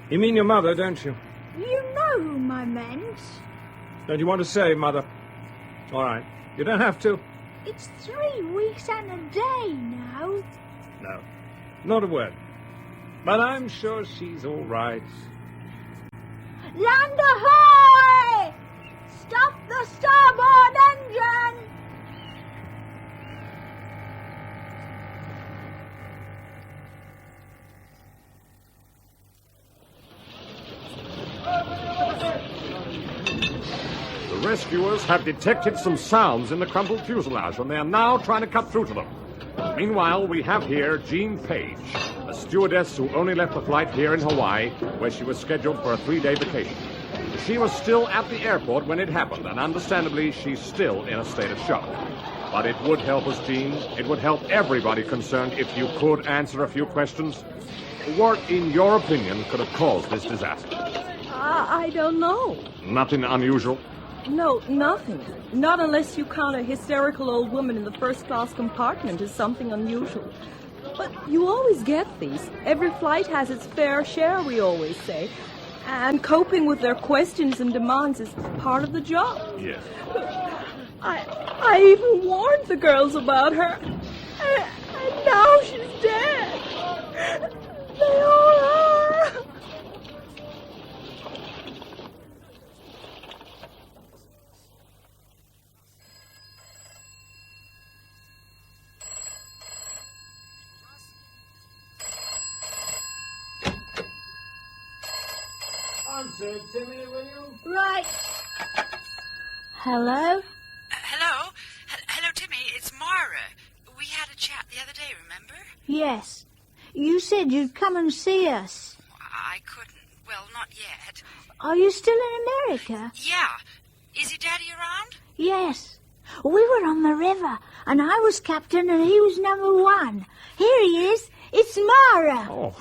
You mean your mother, don't you? You know whom I meant. Don't you want to say, Mother? All right. You don't have to. It's 3 weeks and a day now. No. Not a word. But I'm sure she's all right. Land ahoy! Stop the starboard engine! The rescuers have detected some sounds in the crumpled fuselage, and they are now trying to cut through to them. Meanwhile, we have here Jean Page, a stewardess who only left the flight here in Hawaii, where she was scheduled for a 3-day vacation. She was still at the airport when it happened, and understandably, she's still in a state of shock. But it would help us, Jean. It would help everybody concerned if you could answer a few questions. What, in your opinion, could have caused this disaster? I don't know. Nothing unusual? No, nothing. Not unless you count a hysterical old woman in the first-class compartment as something unusual. But you always get these. Every flight has its fair share, we always say. And coping with their questions and demands is part of the job. Yes. I even warned the girls about her. And now she's dead. They all are. Answer, Timmy, will you? Right. Hello? Hello? Hello, Timmy. It's Mara. We had a chat the other day, remember? Yes. You said you'd come and see us. I couldn't. Well, not yet. Are you still in America? Yeah. Is your daddy around? Yes. We were on the river, and I was captain and he was number one. Here he is. It's Mara. Oh.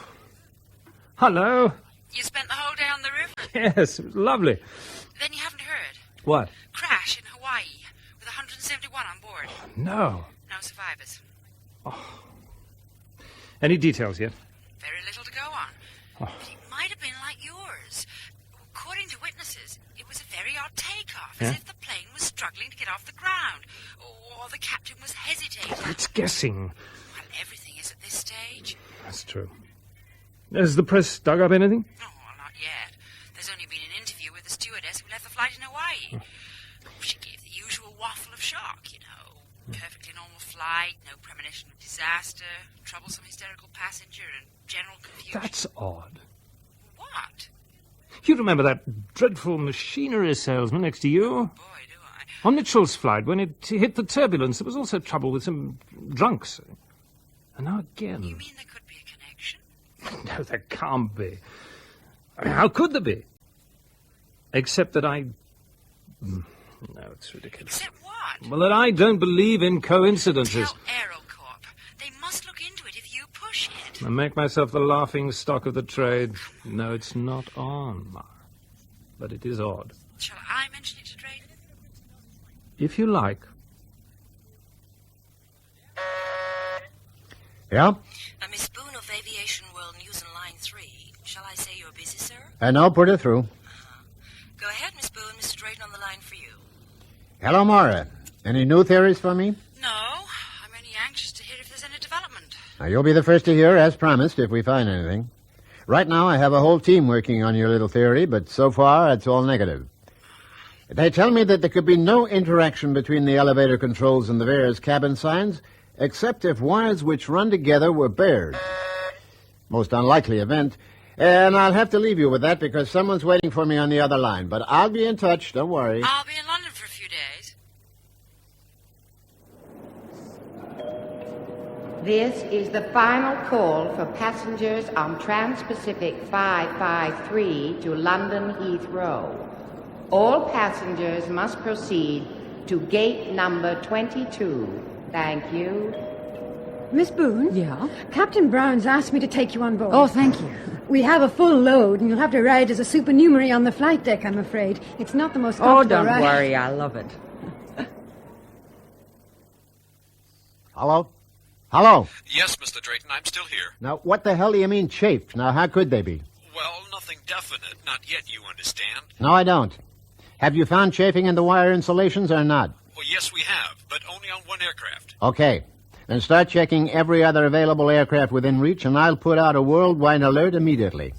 Hello. You spent the whole day on the river? Yes, it was lovely. Then you haven't heard? What? Crash in No. No survivors. Any details yet? Very little to go on. Oh. But it might have been like yours. According to witnesses, it was a very odd takeoff, Yeah? as if the plane was struggling to get off the ground, or the captain was hesitating. It's guessing. Well, everything is at this stage. That's true. Has the press dug up anything? Oh, well, not yet. There's only been an interview with the stewardess who left the flight in Hawaii. She gave the usual waffle of shock, you know. Perfectly normal flight, no premonition of disaster, troublesome hysterical passenger, and general confusion. That's odd. What? You remember that dreadful machinery salesman next to you? Boy, do I. On Mitchell's flight, when it hit the turbulence, there was also trouble with some drunks. And now again. You mean there could be a connection? No, there can't be. I mean, how could there be? Except that I... No, it's ridiculous. Except what? Well, that I don't believe in coincidences. Tell AeroCorp. They must look into it if you push it. I make myself the laughing stock of the trade. No, it's not on, Mar. But it is odd. Shall I mention it to Drayton? If you like. Yeah? Miss Boone of Aviation World News and Line 3. Shall I say you're busy, sir? And I'll put it through. Go ahead, Miss Boone. Mr. Drayton on the line for you. Hello, Mara. Any new theories for me? No. I'm only anxious to hear if there's any development. Now, you'll be the first to hear, as promised, if we find anything. Right now, I have a whole team working on your little theory, but so far, it's all negative. They tell me that there could be no interaction between the elevator controls and the various cabin signs, except if wires which run together were bared. Most unlikely event. And I'll have to leave you with that because someone's waiting for me on the other line. But I'll be in touch, don't worry. I'll be in London for a few days. This is the final call for passengers on Trans-Pacific 553 to London Heathrow. All passengers must proceed to gate number 22. Thank you. Miss Boone? Yeah? Captain Brown's asked me to take you on board. Oh, thank you. We have a full load, and you'll have to ride as a supernumerary on the flight deck, I'm afraid. It's not the most Oh, comfortable don't ride. worry. I love it. Hello? Hello? Yes, Mr. Drayton, I'm still here. Now, what the hell do you mean chafed? Now, how could they be? Well, nothing definite. Not yet, you understand. No, I don't. Have you found chafing in the wire insulations or not? Well, yes, we have, but only on one aircraft. Okay. Then start checking every other available aircraft within reach, and I'll put out a worldwide alert immediately.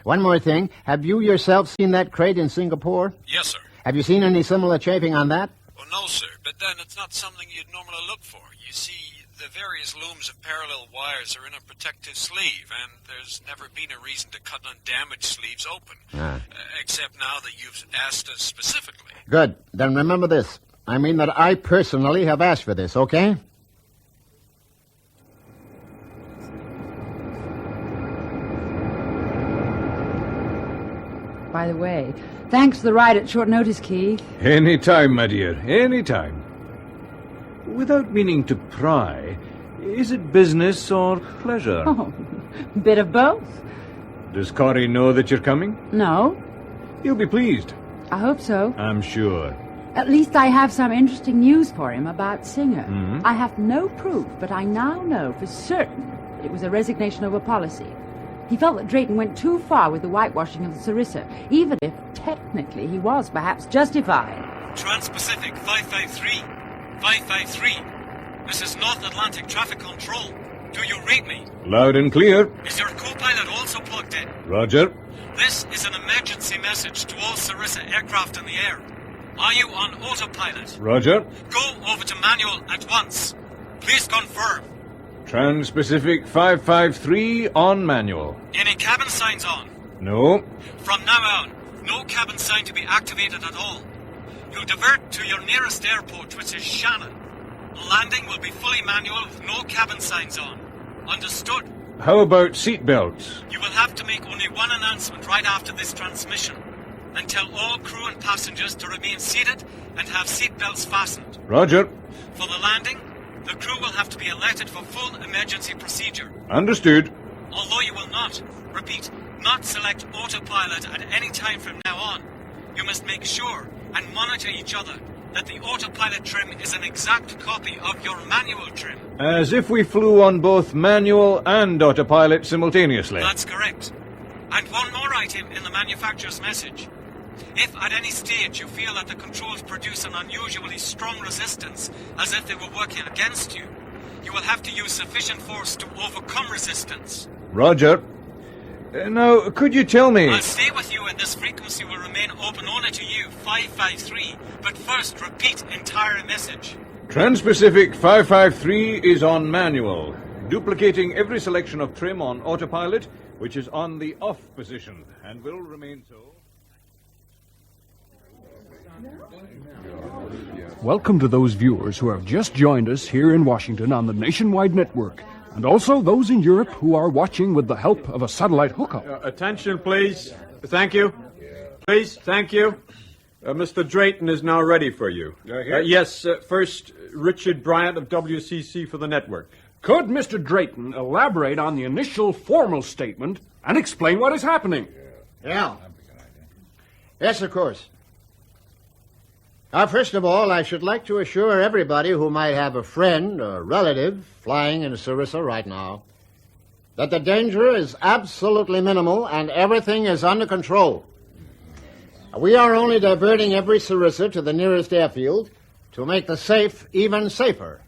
One more thing. Have you yourself seen that crate in Singapore? Yes, sir. Have you seen any similar chafing on that? Well, no, sir, but then it's not something you'd normally look for. You see, the various looms of parallel wires are in a protective sleeve, and there's never been a reason to cut undamaged sleeves open. Except now that you've asked us specifically. Good. Then remember this. I mean that I personally have asked for this, okay? By the way, thanks for the ride at short notice, Keith. Any time, my dear, any time. Without meaning to pry, is it business or pleasure? Oh, bit of both. Does Corey know that you're coming? No. He'll be pleased. I hope so. I'm sure. At least I have some interesting news for him about Singer. Mhm. I have no proof, but I now know for certain that it was a resignation over policy. He felt that Drayton went too far with the whitewashing of the Sarissa, even if technically he was perhaps justified. Trans-Pacific 553. 553. This is North Atlantic Traffic Control. Do you read me? Loud and clear. Is your co-pilot also plugged in? Roger. This is an emergency message to all Sarissa aircraft in the air. Are you on autopilot? Roger. Go over to manual at once. Please confirm. Trans-Pacific 553 on manual. Any cabin signs on? No. From now on, no cabin sign to be activated at all. You'll divert to your nearest airport, which is Shannon. Landing will be fully manual with no cabin signs on. Understood? How about seatbelts? You will have to make only one announcement right after this transmission. And tell all crew and passengers to remain seated and have seatbelts fastened. Roger. For the landing, the crew will have to be alerted for full emergency procedure. Understood. Although you will not, repeat, not select autopilot at any time from now on, you must make sure and monitor each other that the autopilot trim is an exact copy of your manual trim. As if we flew on both manual and autopilot simultaneously. That's correct. And one more item in the manufacturer's message. If at any stage you feel that the controls produce an unusually strong resistance, as if they were working against you, you will have to use sufficient force to overcome resistance. Roger. Now, could you tell me... I'll stay with you and this frequency will remain open only to you, 553, but first repeat entire message. Trans-Pacific 553 is on manual, duplicating every selection of trim on autopilot, which is on the off position, and will remain so. Welcome to those viewers who have just joined us here in Washington on the nationwide network, and also those in Europe who are watching with the help of a satellite hookup. Attention, please. Thank you. Please, thank you. Mr. Drayton is now ready for you. Yes, first, Richard Bryant of WCC for the network. Could Mr. Drayton elaborate on the initial formal statement and explain what is happening? Yeah. Yes, of course. First of all, I should like to assure everybody who might have a friend or relative flying in a Sarissa right now that the danger is absolutely minimal and everything is under control. We are only diverting every Sarissa to the nearest airfield to make the safe even safer,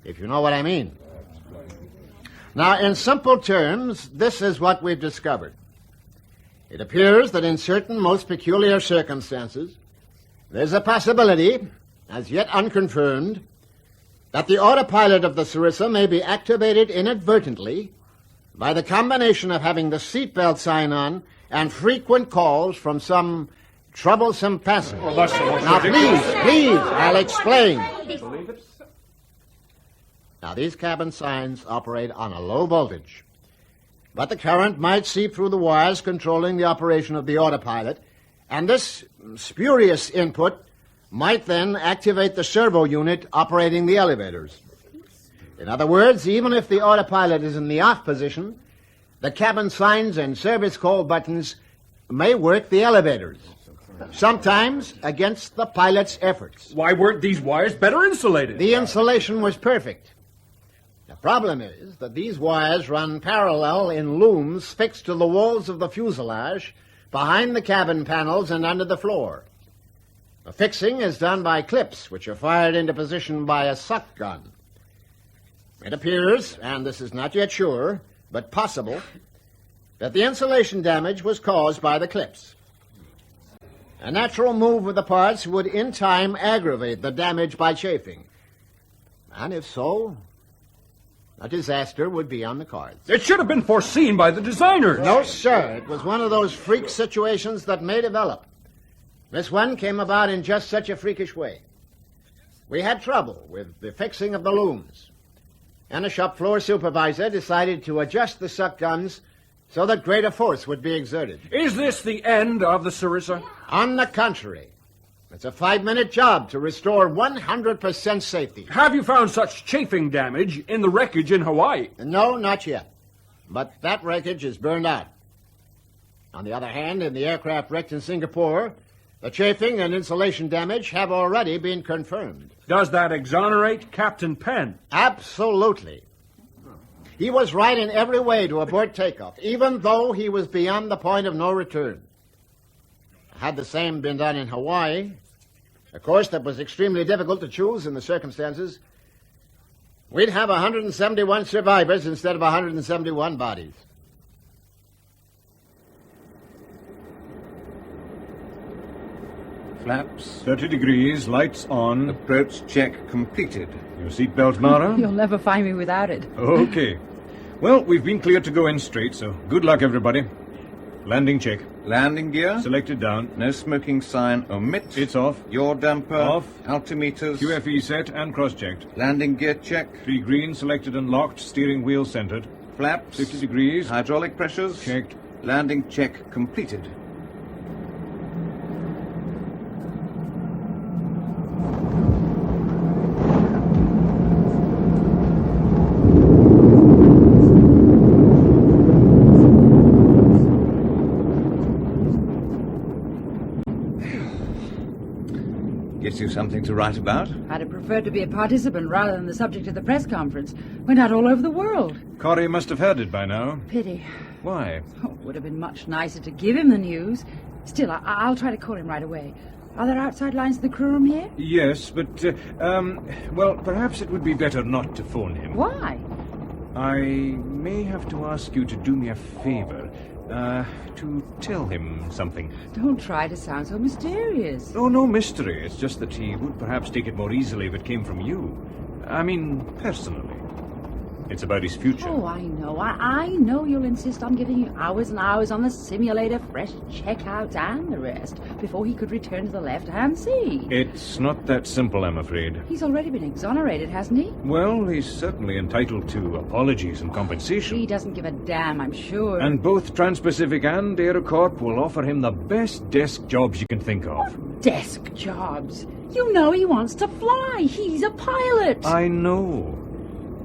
if you know what I mean. Now, in simple terms, this is what we've discovered. It appears that in certain most peculiar circumstances, there's a possibility, as yet unconfirmed, that the autopilot of the Sarissa may be activated inadvertently by the combination of having the seatbelt sign on and frequent calls from some troublesome passenger. Well, that's the most now, ridiculous. please, I'll explain. Now, these cabin signs operate on a low voltage, but the current might seep through the wires controlling the operation of the autopilot, and this spurious input might then activate the servo unit operating the elevators. In other words, even if the autopilot is in the off position, the cabin signs and service call buttons may work the elevators, sometimes against the pilot's efforts. Why weren't these wires better insulated? The insulation was perfect. The problem is that these wires run parallel in looms fixed to the walls of the fuselage, behind the cabin panels and under the floor. The fixing is done by clips, which are fired into position by a suck gun. It appears, and this is not yet sure, but possible, that the insulation damage was caused by the clips. A natural move of the parts would in time aggravate the damage by chafing. And if so, a disaster would be on the cards. It should have been foreseen by the designers. No, sir. It was one of those freak situations that may develop. This one came about in just such a freakish way. We had trouble with the fixing of the looms, and a shop floor supervisor decided to adjust the suck guns so that greater force would be exerted. Is this the end of the Sarissa? On the contrary. It's a 5-minute job to restore 100% safety. Have you found such chafing damage in the wreckage in Hawaii? No, not yet. But that wreckage is burned out. On the other hand, in the aircraft wrecked in Singapore, the chafing and insulation damage have already been confirmed. Does that exonerate Captain Penn? Absolutely. He was right in every way to abort takeoff, even though he was beyond the point of no return. Had the same been done in Hawaii, a course that was extremely difficult to choose in the circumstances, we'd have 171 survivors instead of 171 bodies. Flaps 30 degrees, lights on. Approach check completed. Your seatbelt, Mara? You'll never find me without it. Okay. Well, we've been cleared to go in straight, so good luck, everybody. Landing check. Landing gear. Selected down. No smoking sign omit. It's off. Yaw damper. Off. Altimeters. QFE set and cross-checked. Landing gear check. 3 green, selected and locked. Steering wheel centered. Flaps. 50 degrees. Hydraulic pressures. Checked. Landing check completed. Gives you something to write about? I'd have preferred to be a participant rather than the subject of the press conference. Went out all over the world. Corrie must have heard it by now. Pity. Why? Oh, it would have been much nicer to give him the news. Still, I'll try to call him right away. Are there outside lines in the crew room here? Yes, but, well, perhaps it would be better not to phone him. Why? I may have to ask you to do me a favor. To tell him something. Don't try to sound so mysterious. Oh, no mystery. It's just that he would perhaps take it more easily if it came from you. I mean, personally. It's about his future. Oh, I know. I know you'll insist on giving him hours and hours on the simulator, fresh checkouts and the rest, before he could return to the left-hand seat. It's not that simple, I'm afraid. He's already been exonerated, hasn't he? Well, he's certainly entitled to apologies and compensation. He doesn't give a damn, I'm sure. And both Trans-Pacific and AeroCorp will offer him the best desk jobs you can think of. Desk jobs? You know he wants to fly. He's a pilot. I know.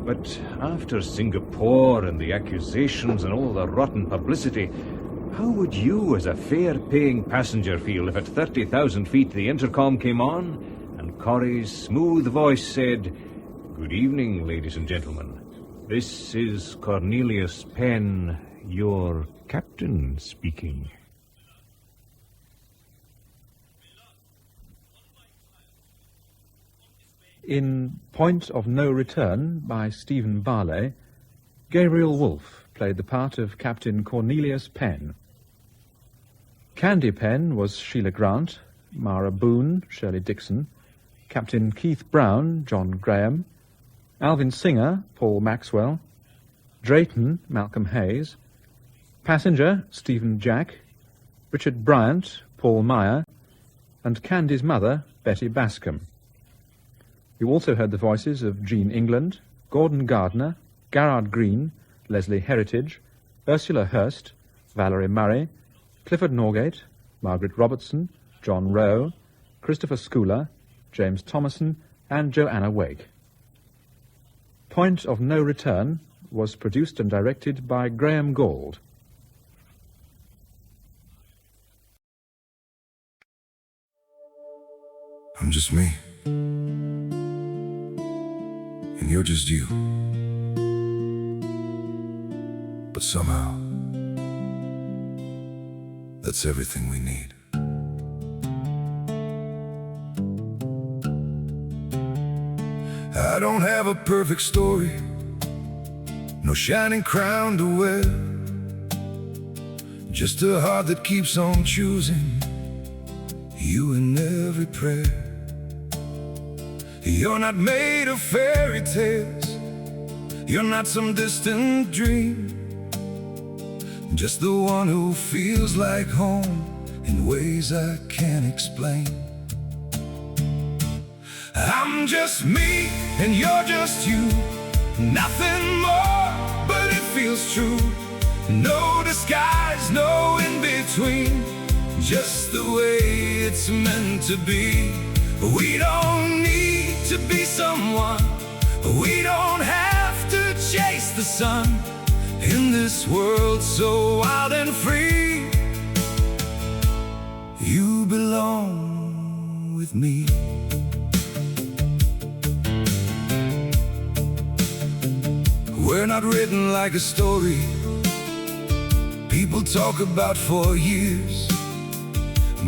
But after Singapore and the accusations and all the rotten publicity, how would you as a fare-paying passenger feel if at 30,000 feet the intercom came on and Corrie's smooth voice said, "Good evening, ladies and gentlemen. This is Cornelius Penn, your captain, speaking." In Point of No Return by Stephen Barlay, Gabriel Woolf played the part of Captain Cornelius Penn. Candy Penn was Sheila Grant, Mara Boone, Shirley Dixon, Captain Keith Brown, John Graham, Alvin Singer, Paul Maxwell, Drayton, Malcolm Hayes, passenger, Stephen Jack, Richard Bryant, Paul Meyer, and Candy's mother, Betty Bascom. You also heard the voices of Jean England, Gordon Gardner, Garrard Green, Leslie Heritage, Ursula Hurst, Valerie Murray, Clifford Norgate, Margaret Robertson, John Rowe, Christopher Schooler, James Thomason, and Joanna Wake. Point of No Return was produced and directed by Graham Gould. I'm just me. And you're just you. But somehow, that's everything we need. I don't have a perfect story, no shining crown to wear, just a heart that keeps on choosing you in every prayer. You're not made of fairy tales, you're not some distant dream, just the one who feels like home in ways I can't explain. I'm just me and you're just you, nothing more, but it feels true. No disguise, no in between, just the way it's meant to be. We don't need to be someone, we don't have to chase the sun. In this world so wild and free, you belong with me. We're not written like a story people talk about for years,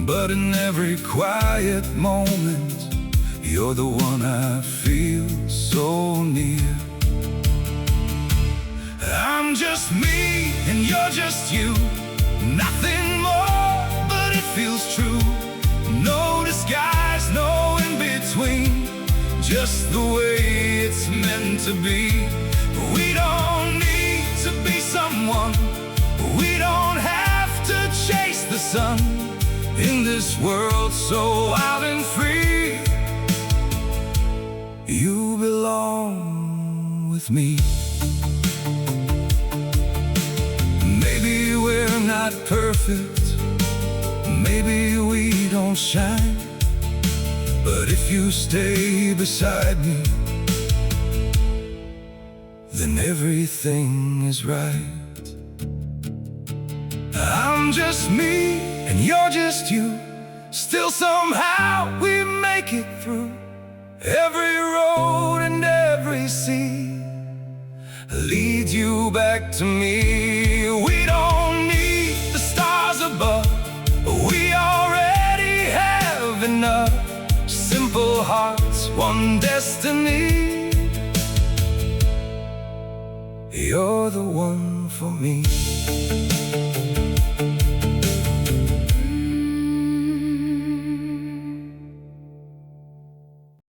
but in every quiet moment, you're the one I feel so near. I'm just me and you're just you, nothing more, but it feels true. No disguise, no in between, just the way it's meant to be. We don't need to be someone, we don't have to chase the sun. In this world so wild and free, you belong with me. Maybe we're not perfect, maybe we don't shine, but if you stay beside me, then everything is right. I'm just me and you're just you, Still somehow we make it through every road and every sea. Lead you back to me. We don't need the stars above, we already have enough. Simple hearts, one destiny. You're the one for me.